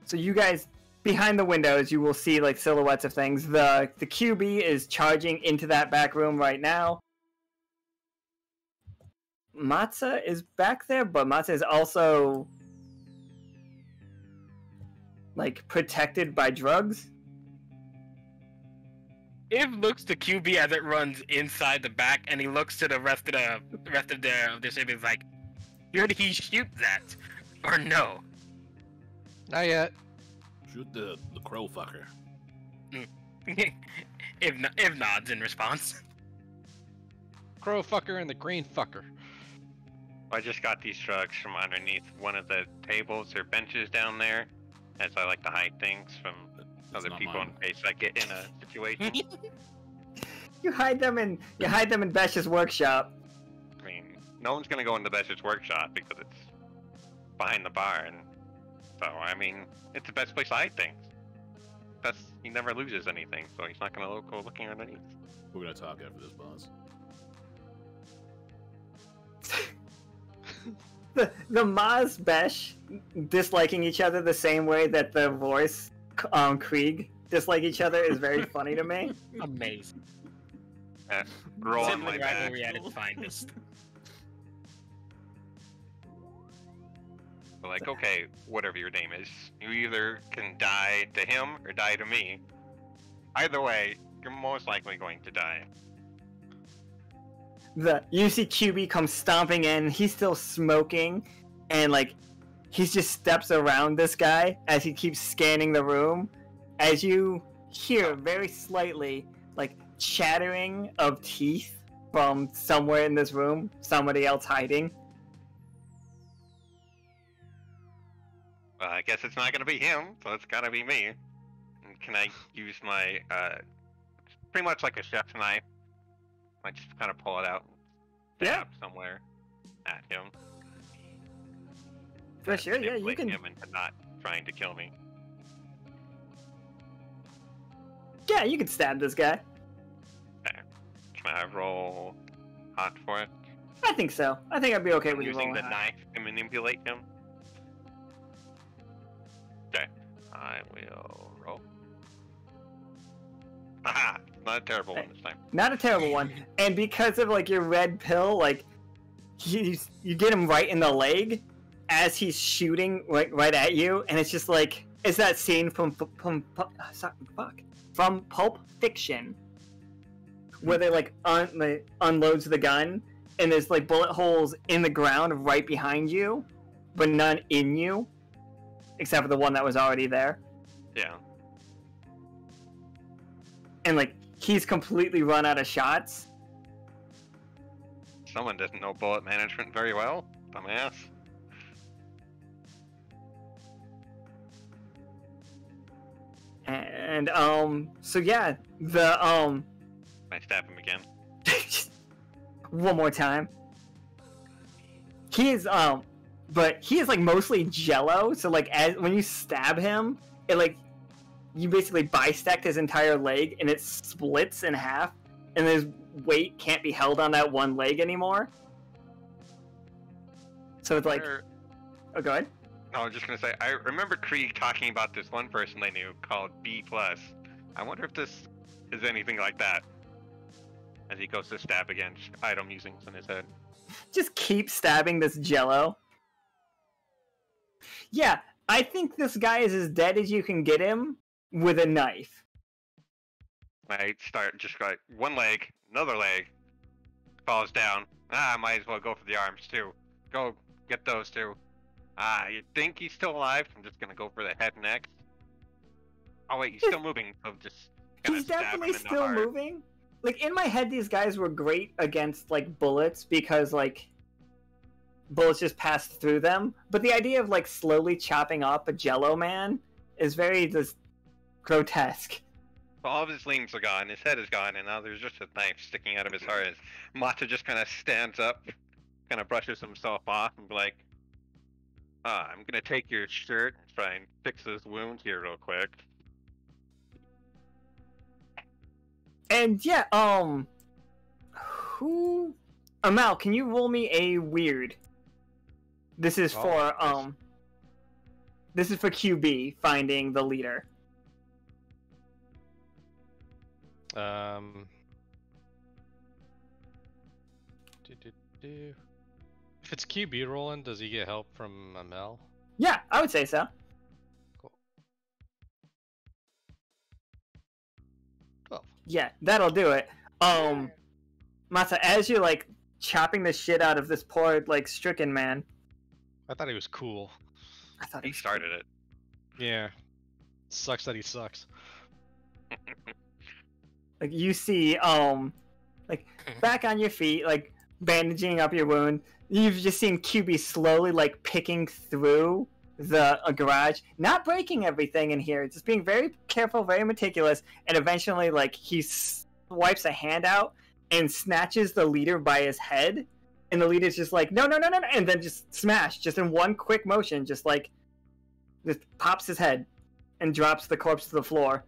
So you guys, behind the windows, you will see like silhouettes of things. The QB is charging into that back room right now. Mozza is back there, but Mozza is also like protected by drugs. Iv looks to QB as it runs inside the back, and he looks to the rest of the civilians like, "Did he shoot that, or no?" Not yet. Shoot the crow fucker. Iv nods in response. Crow fucker and the green fucker. I just got these drugs from underneath one of the tables or benches down there, as I like to hide things from other people in case I get in a situation. You hide them in Bech's workshop. I mean, no one's gonna go into Bech's workshop because it's behind the bar, and so I mean, it's the best place to hide things. He never loses anything, so he's not gonna go looking underneath. We're gonna talk after this, boss. The Maz Bech disliking each other the same way that the voice Krieg dislike each other is very funny to me. Amazing. Roll on Sibling my back. rivalry at its finest. Like, okay, whatever your name is, you either can die to him or die to me. Either way, you're most likely going to die. You see QB come stomping in, he's still smoking, and like he just steps around this guy as he keeps scanning the room. As you hear very slightly like chattering of teeth from somewhere in this room, somebody else hiding. Well, I guess it's not gonna be him, so it's gotta be me. And can I use my, pretty much like a chef's knife. I just kind of pull it out and stab somewhere at him. For sure, yeah, you Manipulate can. him into not trying to kill me. Yeah, you can stab this guy. Okay. Can I roll hot for it? I think so. I think I'd be okay I'm with you using rolling the hot. knife to manipulate him. Okay. I will roll. Aha! Not a terrible one this time. Not a terrible one. And because of like your red pill, like you get him right in the leg as he's shooting right at you, and it's just like it's that scene from Pulp Fiction where they like unloads the gun, and there's like bullet holes in the ground right behind you, but none in you, except for the one that was already there. Yeah. And like he's completely run out of shots. Someone doesn't know bullet management very well. Dumbass. And so yeah, the I stab him again. one more time. He is but he is like mostly jello, so like when you stab him, it like you basically bisect his entire leg and it splits in half, and his weight can't be held on that one leg anymore. So it's like, oh, go ahead. No, I was just gonna say, I remember Krieg talking about this one person they knew called B+. I wonder if this is anything like that. As he goes to stab again, item musings in his head. Just keep stabbing this jello. Yeah, I think this guy is as dead as you can get him with a knife. I start just like one leg, another leg, falls down. I might as well go for the arms too. Go get those two. You think he's still alive? I'm just gonna go for the head next. Oh wait, he's still moving. So just he's definitely still moving. Like in my head, these guys were great against like bullets because like bullets just passed through them. But the idea of like slowly chopping up a jello man is very just grotesque. Well, all of his limbs are gone, his head is gone, and now there's just a knife sticking out of his heart. As Mozza just kind of stands up, kind of brushes himself off, and be like, I'm gonna take your shirt and try and fix this wound here real quick. And yeah, Amel, can you roll me a weird? This is for QB finding the leader. If it's QB rolling, does he get help from Amel? Yeah, I would say so. Cool. 12. Yeah, that'll do it. Mozza, as you're like chopping the shit out of this poor like stricken man. I thought he was cool. I thought He started it. Yeah. Sucks that he sucks. Like you see, like back on your feet, like bandaging up your wound. You've just seen QB slowly like picking through the garage, not breaking everything in here, just being very careful, very meticulous, and eventually like he swipes a hand out and snatches the leader by his head, and the leader's just like no, and then just smash, just in one quick motion, just pops his head and drops the corpse to the floor.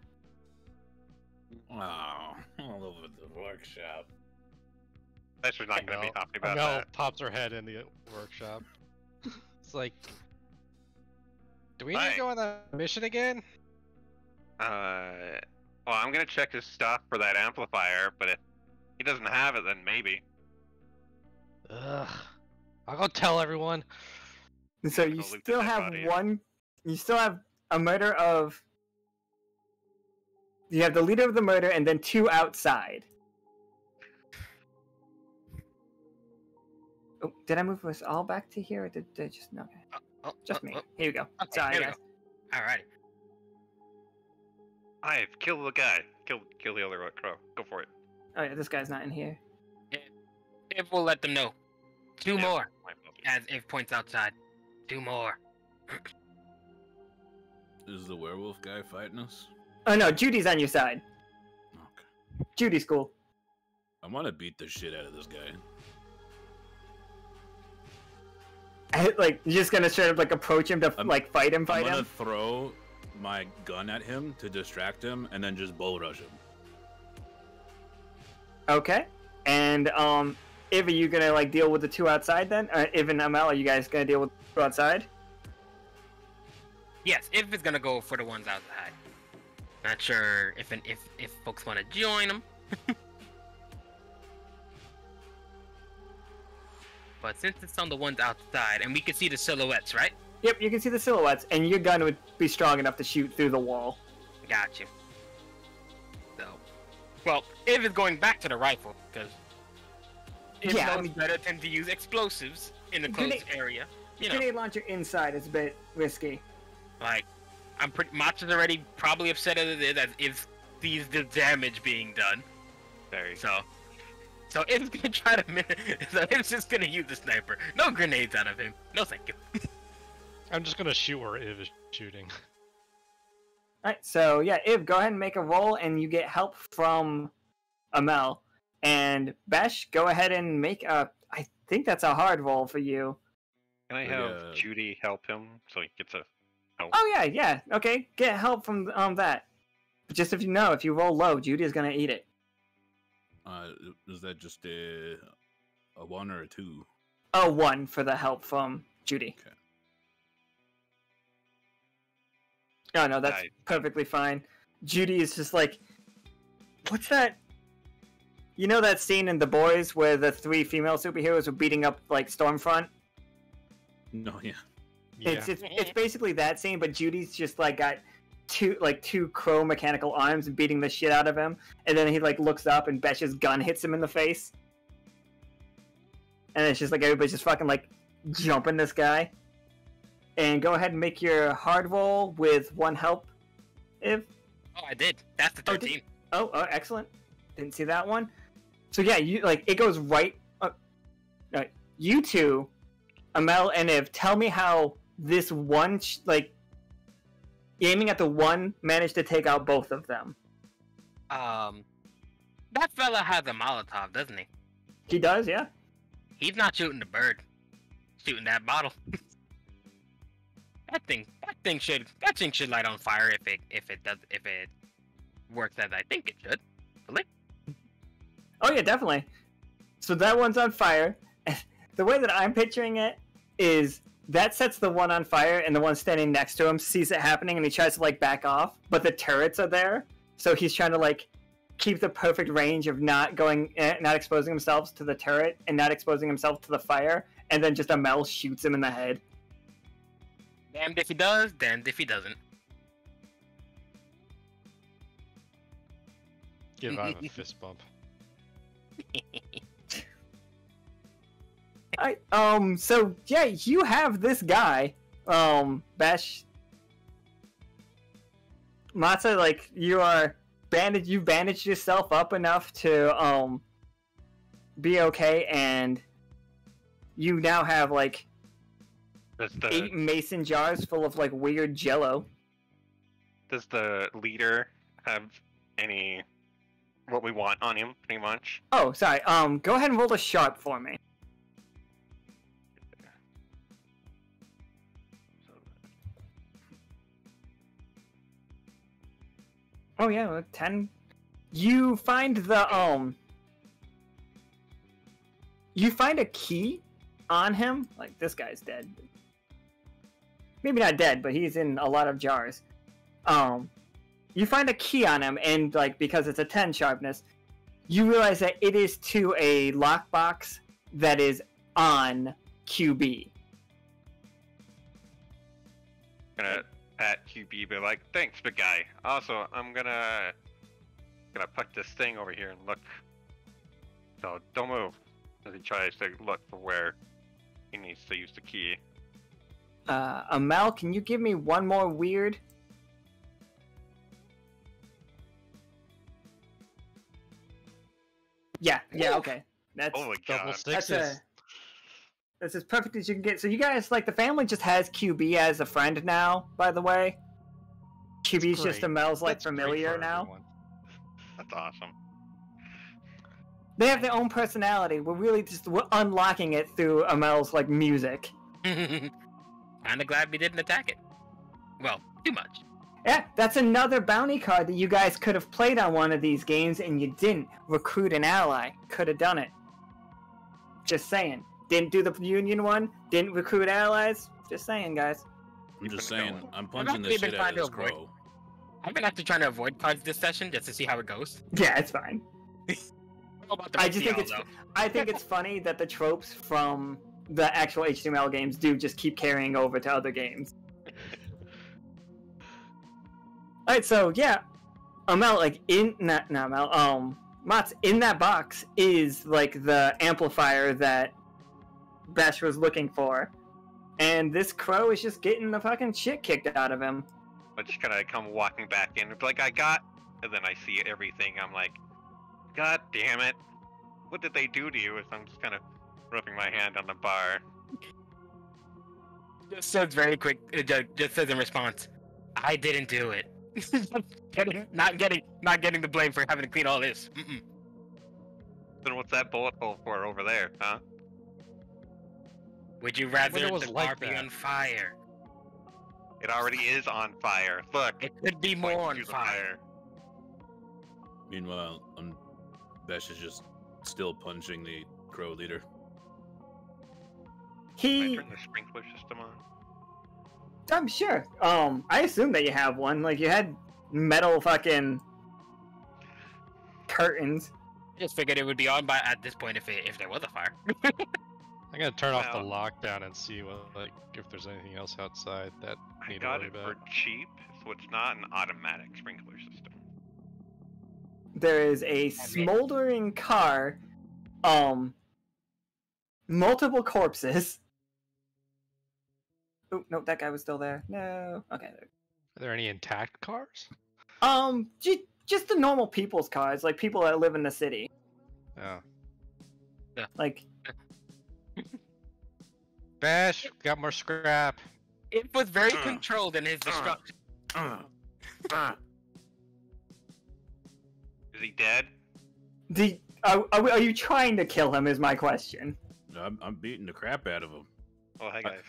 Oh, all over the workshop. That's just not going to be happy about Amel that. pops her head in the workshop. It's like, do we need to go on a mission again? Well, I'm going to check his stuff for that amplifier, but if he doesn't have it, then maybe. Ugh. I'll go tell everyone. So you still have one. You still have a murder of. You have the leader of the murder, and then two outside. Oh, did I move us all back to here, or did I just no? Just me. Here you go. Okay, Sorry, guys. Alrighty. I've killed the guy. Kill the other crow. Go for it. Oh yeah, this guy's not in here. If we'll let them know. Two Yeah, more. my fault. As if points outside. Two more. Is the werewolf guy fighting us? Oh no, Judy's on your side. Okay. Judy's cool. I want to beat the shit out of this guy. Like you're just gonna straight up like approach him to like fight him. I'm gonna throw my gun at him to distract him, and then just bull rush him. Okay. And Iv, are you gonna like deal with the two outside then? Iv and Amel, are you guys gonna deal with the two outside? Yes, if it's gonna go for the ones outside. Not sure if folks want to join them. But since it's on the ones outside, and we can see the silhouettes, right? Yep, you can see the silhouettes, and your gun would be strong enough to shoot through the wall. Got you. So, Well, Iv is going back to the rifle because it Yeah, knows better than to use explosives in the closed area. You know, grenade launcher inside is a bit risky. like I'm pretty. Mozza's already probably upset at it as Iv sees the damage being done. Very. So Iv's gonna try to. So Iv's just gonna use the sniper. No grenades out of him. No thank you. I'm just gonna shoot where Iv is shooting. Alright, so yeah, Iv, go ahead and make a roll, and you get help from Amel. And Bech, go ahead and make a. I think that's a hard roll for you. Can I have Judy help him so he gets a help? Oh yeah, okay. Get help from that. But just if you roll low, Judy is gonna eat it. Is that just a 1 or a 2? A 1 for the help from Judy. Okay. Oh no, that's perfectly fine. Judy is just like, what's that? You know that scene in The Boys where the 3 female superheroes were beating up like Stormfront? No, yeah. It's basically that scene, but Judy's just like got two crow mechanical arms and beating the shit out of him, and then he like looks up and Bech's gun hits him in the face, and it's just like everybody's just fucking like jumping this guy. And go ahead and make your hard roll with 1 help, Iv. Oh, I did. That's the 13. Oh, excellent. Didn't see that one. So yeah, you like it goes right. You two, Amel and Iv, tell me how this one aiming at the one managed to take out both of them. That fella has a Molotov, doesn't he? He does, yeah. He's not shooting the bird. Shooting that bottle. That thing should light on fire if it works as I think it should. Really? Oh yeah, definitely. So that one's on fire. The way that I'm picturing it is that sets the one on fire, and the one standing next to him sees it happening, and he tries to like back off, but the turrets are there, so he's trying to like keep the perfect range of not exposing himself to the turret and not exposing himself to the fire, and then just Amel shoots him in the head. Damned if he does, damned if he doesn't. Give him a fist bump. So yeah, you have this guy, Bech. Mozza, like, you've bandaged yourself up enough to, be okay, and you now have, like, 8 mason jars full of, like, weird jello. Does the leader have what we want on him, pretty much? Oh, sorry, go ahead and roll a sharp for me. Oh yeah, 10. You find you find a key on him. Like, this guy's dead. Maybe not dead, but he's in a lot of jars. You find a key on him, and like, because it's a 10 sharpness, you realize that it is to a lockbox that is on QB. Gonna pat QB, be like, thanks, big guy. Also, I'm gonna put this thing over here and look. So don't move as he tries to look for where he needs to use the key. Amel, can you give me one more weird? Yeah, okay. That's oh my god. Double sixes. That's as perfect as you can get. So you guys, like, the family just has QB as a friend now, by the way. QB's just Amel's, like, familiar now. Everyone. That's awesome. They have their own personality. We're unlocking it through Amel's, like, music. Kinda glad we didn't attack it. Well, too much. Yeah, that's another bounty card that you guys could have played on one of these games, and you didn't. Recruit an ally. Could have done it. Just saying. Didn't do the Union one. Didn't recruit allies. Just saying, guys. I'm just saying, I'm punching the shit out of this crow. I've been actually trying to avoid cards this session just to see how it goes. Yeah, it's fine. I think it's funny that the tropes from the actual HTML games do just keep carrying over to other games. Alright, so yeah. Amel, like in not Amel, Mats, in that box is like the amplifier that Bech was looking for, and this crow is just getting the fucking shit kicked out of him. I'm just gonna come walking back in, like I got, and then I see everything. I'm like, God damn it! What did they do to you? So I'm just kind of rubbing my hand on the bar. Just says very quick. Just says in response, "I didn't do it." not getting the blame for having to clean all this. Mm-mm. Then what's that bullet hole for over there, huh? Would you rather it was the like bar be that. on fire? It already is on fire. Look. It could be more on to the fire. Meanwhile, Bech is just still punching the crow leader. Can I turn the sprinkler system on? I'm sure. I assume that you have one. Like, you had metal fucking curtains. Just figured it would be on by at this point if there was a fire. I'm gonna turn off the Well- lockdown and see what, like, if there's anything else outside that I need to got worry it about. for cheap, so it's not an automatic sprinkler system. There is a smoldering car, multiple corpses. Oh, no, that guy was still there. No. Okay. Are there any intact cars? Just the normal people's cars, like people that live in the city. Oh. Like, Bash, got more scrap. It was very controlled in his destruction. Is he dead? are you trying to kill him? Is my question. I'm beating the crap out of him. Oh, hey guys.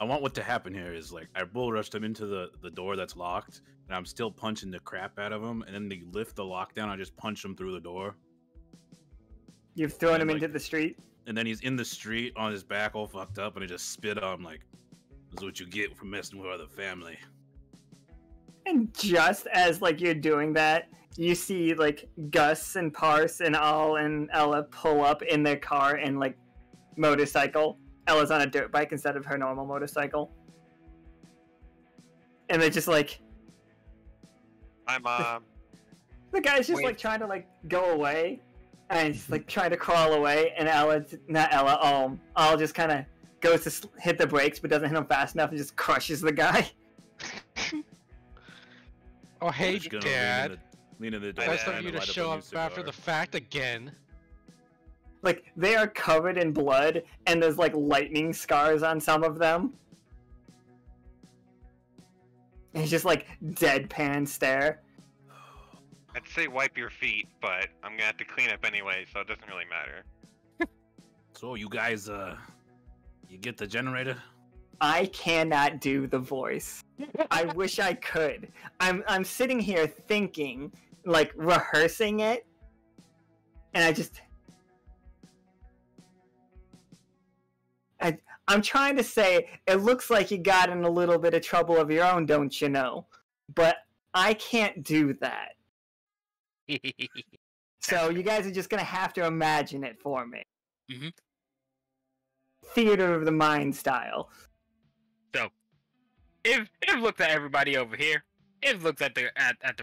I want what to happen here is like I bull rushed him into the door that's locked, and I'm still punching the crap out of him, and then they lift the lockdown. I just punch him through the door, You've thrown And, him like- into the street. and then he's in the street on his back, all fucked up, and I just spit on him like, "This is what you get for messing with other family." And just as like you're doing that, you see like Gus and Parse and Al and Ella pull up in their car and like motorcycle. Ella's on a dirt bike instead of her normal motorcycle. And they're just like, I'm the guy's just Wait. like trying to like go away, and he's like trying to crawl away, and Al just kind of goes to hit the brakes but doesn't hit him fast enough and just crushes the guy. Oh, hey, Just gonna Dad. lean in the door. Nice trying of you to light up a show new up after cigar. the fact again. Like, they are covered in blood, and there's like lightning scars on some of them. And he's just like deadpan stare. I'd say wipe your feet, but I'm gonna have to clean up anyway, so it doesn't really matter. So you guys, you get the generator? I cannot do the voice. I wish I could. I'm sitting here thinking, like rehearsing it, and I'm trying to say it looks like you got in a little bit of trouble of your own, don't you know? But I can't do that. So you guys are just gonna have to imagine it for me. Mhm. Theater of the mind style. So, if looks at everybody over here, if looks at the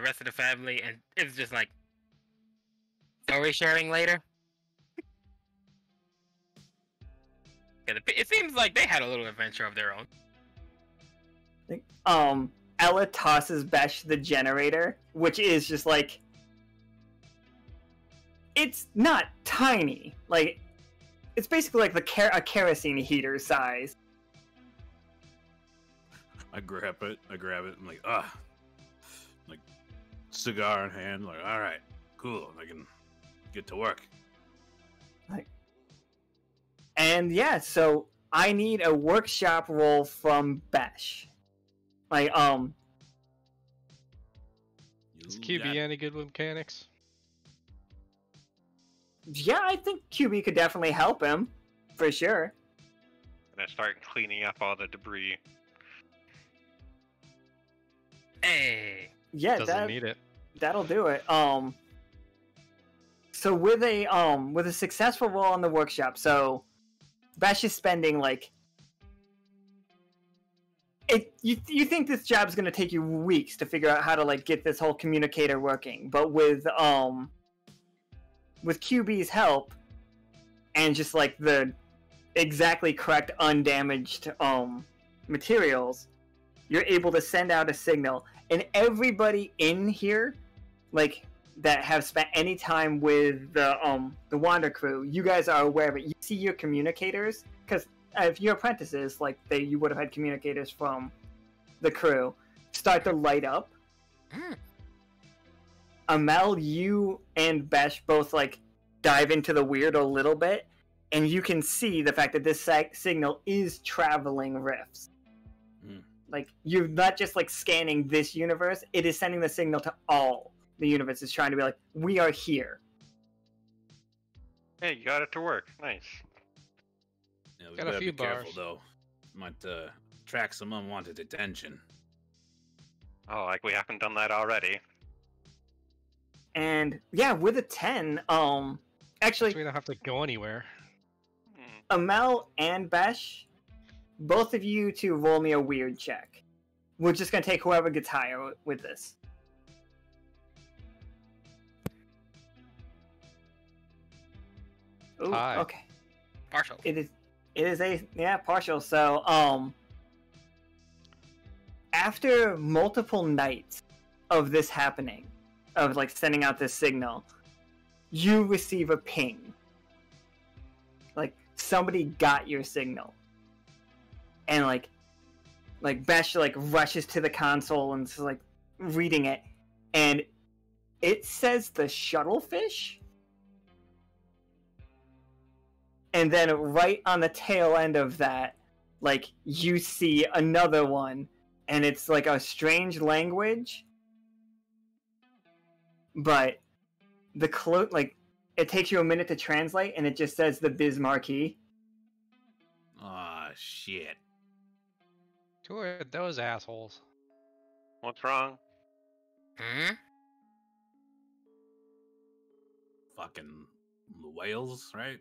rest of the family, and it's just like story sharing later. It seems like they had a little adventure of their own. Ella tosses Bech the generator, which is just like, it's not tiny. Like, it's basically like a kerosene heater size. I grab it. I'm like, like cigar in hand. Like, all right, cool. I can get to work. And yeah, so I need a workshop roll from Bech. Like, Is You QB got- any good with mechanics? yeah, I think QB could definitely help him, for sure. I'm gonna start cleaning up all the debris. Hey, Yeah, Doesn't need it. that'll do it. So with a successful roll on the workshop, so Bech is spending like You think this job's gonna take you weeks to figure out how to like get this whole communicator working, but with QB's help and just like the exactly correct undamaged materials, you're able to send out a signal, and everybody in here, like that have spent any time with the Wander crew, you guys are aware of it. You see your communicators, because if you're apprentices, like you would have had communicators from the crew, start to light up. Amel, you and Bech both like dive into the weird a little bit, and you can see the fact that this signal is traveling rifts. Like, you're not just like scanning this universe, it is sending the signal to all the universe. It's trying to be like, we are here. Hey, you got it to work. Nice. Yeah, we Got a better few be careful, bars. though. Might attract some unwanted attention. Oh, like we haven't done that already. And yeah, with a 10, actually, We don't have to go anywhere. Amel and Bech, both of you two roll me a weird check. We're just gonna take whoever gets higher with this. Ooh, High. okay. Partial. It is a partial. So after multiple nights of this happening, of like sending out this signal, you receive a ping. Like somebody got your signal. And like Bech like rushes to the console and is like reading it, and it says the shuttlefish. And then right on the tail end of that, like, you see another one, and it's like a strange language. But like, it takes you a minute to translate, and it just says the Biz Marquee. Aw, shit. Toward those assholes. What's wrong? Fucking whales, right?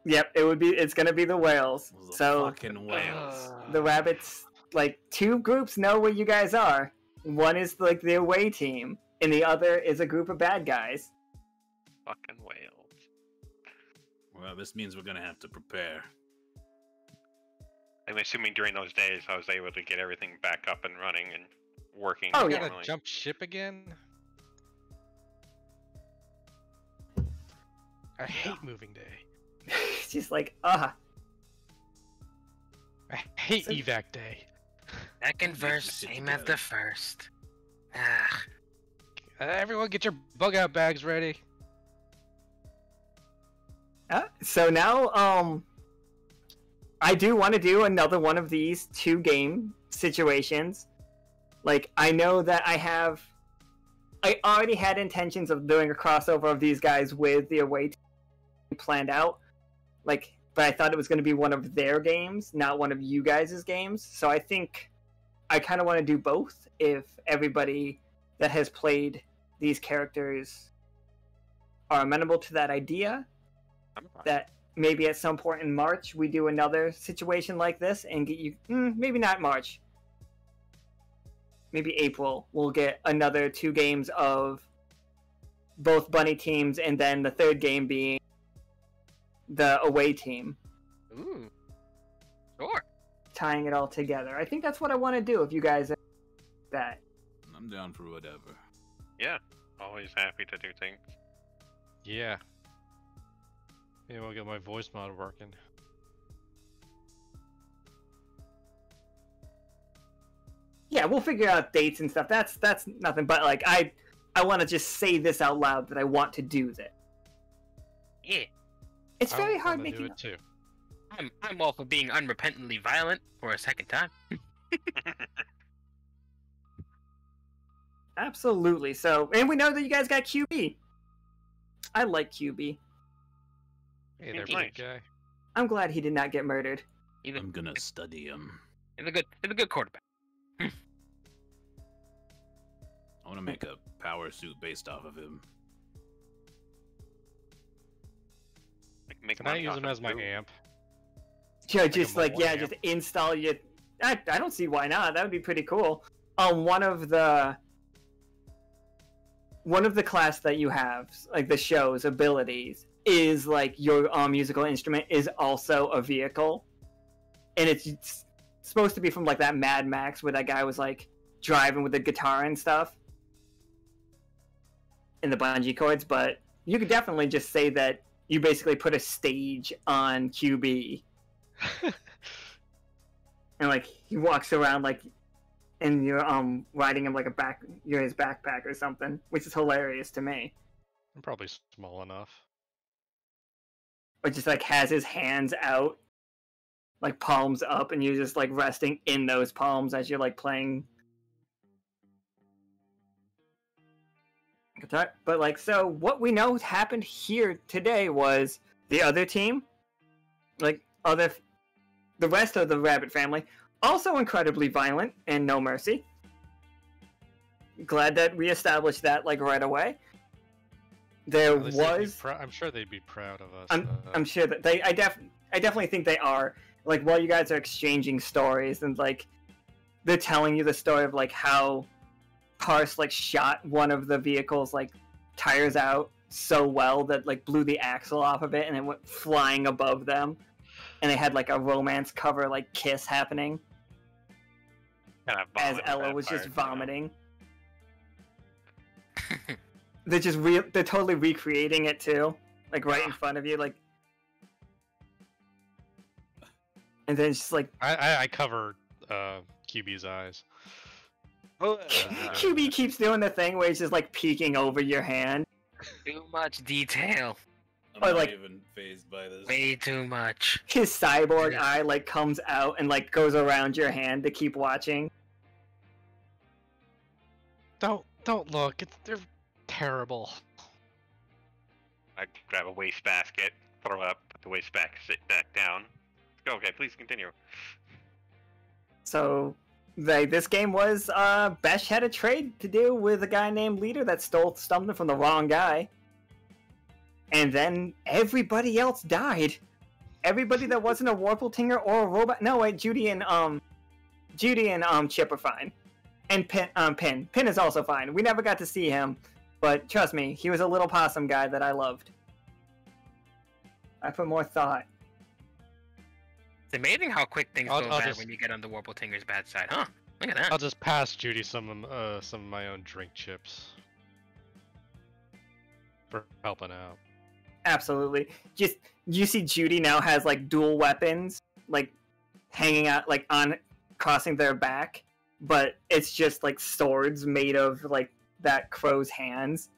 Yep, it's gonna be the whales. Those So fucking whales. the rabbits, like, two groups know where you guys are. One is like the away team, and the other is a group of bad guys. Fucking whales. Well, this means we're gonna have to prepare. I'm assuming during those days I was able to get everything back up and running and working. Oh, We yeah. gotta normally. jump ship again? I hate moving day. It's just like, I hate So- evac day. Second verse, same as the first. Ah, Everyone get your bug out bags ready. So now, I do want to do another one of these 2-game situations. Like, I know that I already had intentions of doing a crossover of these guys with the away team planned out. Like, but I thought it was going to be one of their games, not one of you guys' games. So I think I kind of want to do both if everybody that has played these characters are amenable to that idea. I'm fine. That maybe at some point in March we do another situation like this and get you, maybe not March, maybe April, we'll get another 2 games of both bunny teams, and then the third game being the away team, ooh. Sure. tying it all together. I think that's what I want to do if you guys are that. I'm down for whatever. Yeah, always happy to do things. Yeah. Maybe I'll get my voice mod working. Yeah, we'll figure out dates and stuff. That's nothing, but like I want to just say this out loud that I want to do this. Yeah. It's very I hard wanna do making it too. I'm all for being unrepentantly violent for a second time. Absolutely. So, and we know that you guys got QB. I like QB. Hey there, Nice. big guy. I'm glad he did not get murdered. He's a, I'm gonna study him. he's a good quarterback. I want to make a power suit based off of him. Like, make Can I money use off him of as my food. amp? Yeah, a just mobile like, yeah, amp. just install your I don't see why not. That would be pretty cool. One of the class that you have, like the show's abilities, is like your musical instrument is also a vehicle, and it's supposed to be from like that Mad Max where that guy was like driving with the guitar and stuff in the bungee cords. But you could definitely just say that you basically put a stage on QB, and like he walks around like. And you're riding him like you're his backpack or something, which is hilarious to me. I'm probably small enough. Or just like has his hands out, like palms up, and you're just like resting in those palms as you're like playing guitar. But like, so what we know happened here today was the other team, like the rest of the rabbit family, also incredibly violent and no mercy. Glad that we established that like right away. There was. I'm sure they'd be proud of us. I'm sure that they. I definitely think they are. Like while you guys are exchanging stories and like they're telling you the story of like how Parse like shot one of the vehicle's like tires out so well that like blew the axle off of it and it went flying above them, and they had like a romance cover like kiss happening. As Ella was just vomiting. They're just they're totally recreating it too, like right in front of you, like. And then it's just like I cover QB's eyes. QB keeps doing the thing where he's just like peeking over your hand. Too much detail. I'm not even fazed by this. Way too much. His cyborg eye like comes out and like goes around your hand to keep watching. Don't look. They're terrible. I grab a wastebasket, throw it up, put the wastebasket back down. Okay, please continue. So, this game was Bech had a trade to do with a guy named Leader that stole something from the wrong guy. And then everybody else died. Everybody that wasn't a Wolpertinger or a robot. No, wait, Judy and Chip are fine. And Pin. Pin is also fine. We never got to see him, but trust me, he was a little possum guy that I loved. I put more thought. It's amazing how quick things go bad when you get on the Wolpertinger's bad side, huh? Look at that. I'll just pass Judy some of my own drink chips for helping out. Absolutely. Just you see Judy now has like dual weapons like hanging out like on crossing their back, but it's just like swords made of like that crow's hands.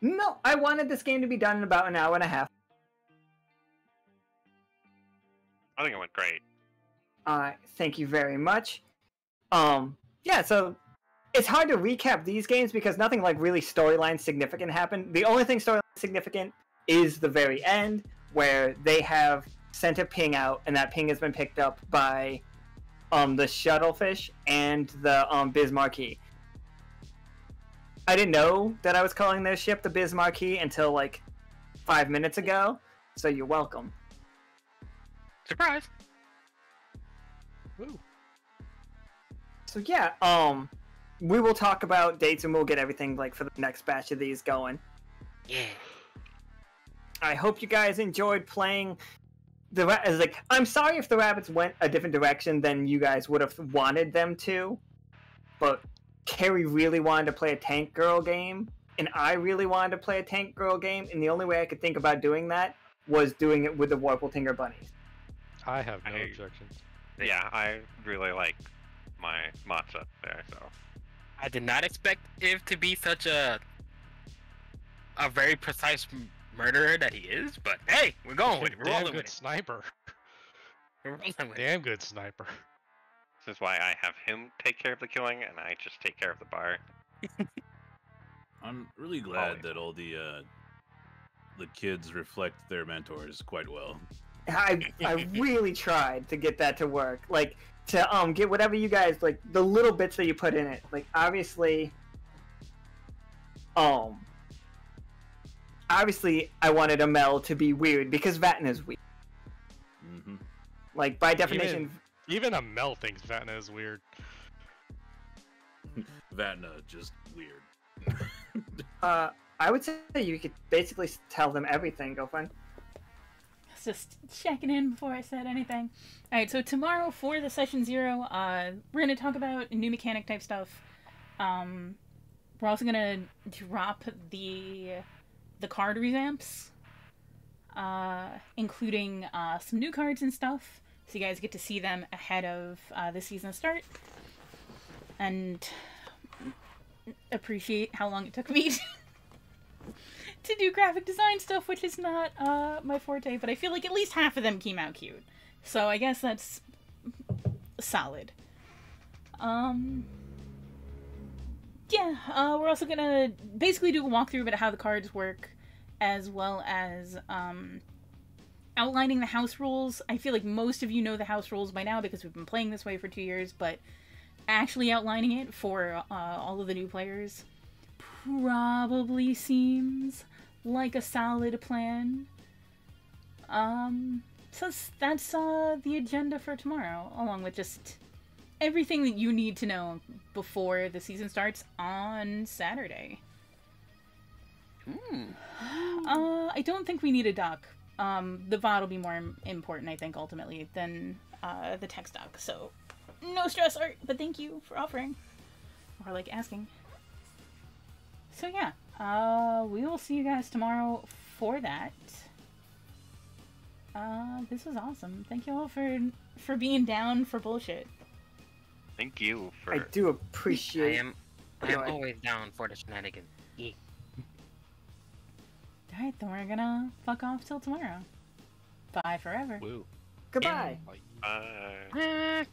No, I wanted this game to be done in about an hour and a half. I think it went great. Thank you very much. Yeah, so it's hard to recap these games because nothing like really storyline significant happened. The only thing storyline significant is the very end, where they have sent a ping out, and that ping has been picked up by the Shuttlefish and the Bismarcky. I didn't know that I was calling their ship the Bismarcky until like 5 minutes ago, so you're welcome. Surprise! Woo. So yeah, we will talk about dates and we'll get everything like for the next batch of these going. Yeah. I hope you guys enjoyed playing I'm sorry if the rabbits went a different direction than you guys would have wanted them to, but Carrie really wanted to play a tank girl game, and I really wanted to play a tank girl game, and the only way I could think about doing that was doing it with the Wolpertinger bunnies. I have no objections. Yeah, I really like my Mozza there, so. I did not expect it to be such a very precise murderer that he is, but hey, we're going with it. We're rolling with it. Sniper. We're rolling with it. Damn good sniper. This is why I have him take care of the killing, and I just take care of the bar. I'm really glad that all the kids reflect their mentors quite well. I really tried to get that to work, like to get whatever you guys like the little bits that you put in it. Like obviously I wanted Amel to be weird because Vatten is weird. Like, by definition... Even Amel thinks Vatna is weird. Vatna, just weird. I would say you could basically tell them everything, girlfriend. Just checking in before I said anything. Alright, so tomorrow for the session 0, we're going to talk about new mechanic type stuff. We're also going to drop the card revamps, including some new cards and stuff, so you guys get to see them ahead of the season start. And appreciate how long it took me to do graphic design stuff, which is not my forte, but I feel like at least half of them came out cute. So I guess that's solid. Yeah, we're also gonna basically do a walkthrough about how the cards work, as well as outlining the house rules. I feel like most of you know the house rules by now because we've been playing this way for 2 years, but actually outlining it for all of the new players probably seems like a solid plan. So that's the agenda for tomorrow, along with just everything that you need to know before the season starts on Saturday. I don't think we need a doc. The VOD will be more important, I think, ultimately, than the text doc. So, no stress, Art, but thank you for offering. Or, like, asking. So, yeah. We will see you guys tomorrow for that. This was awesome. Thank you all for being down for bullshit. Thank you for... I do appreciate... I am always down for the shenanigans. Yeah. Alright, then we're gonna fuck off till tomorrow. Bye forever. Woo. Goodbye. Bye.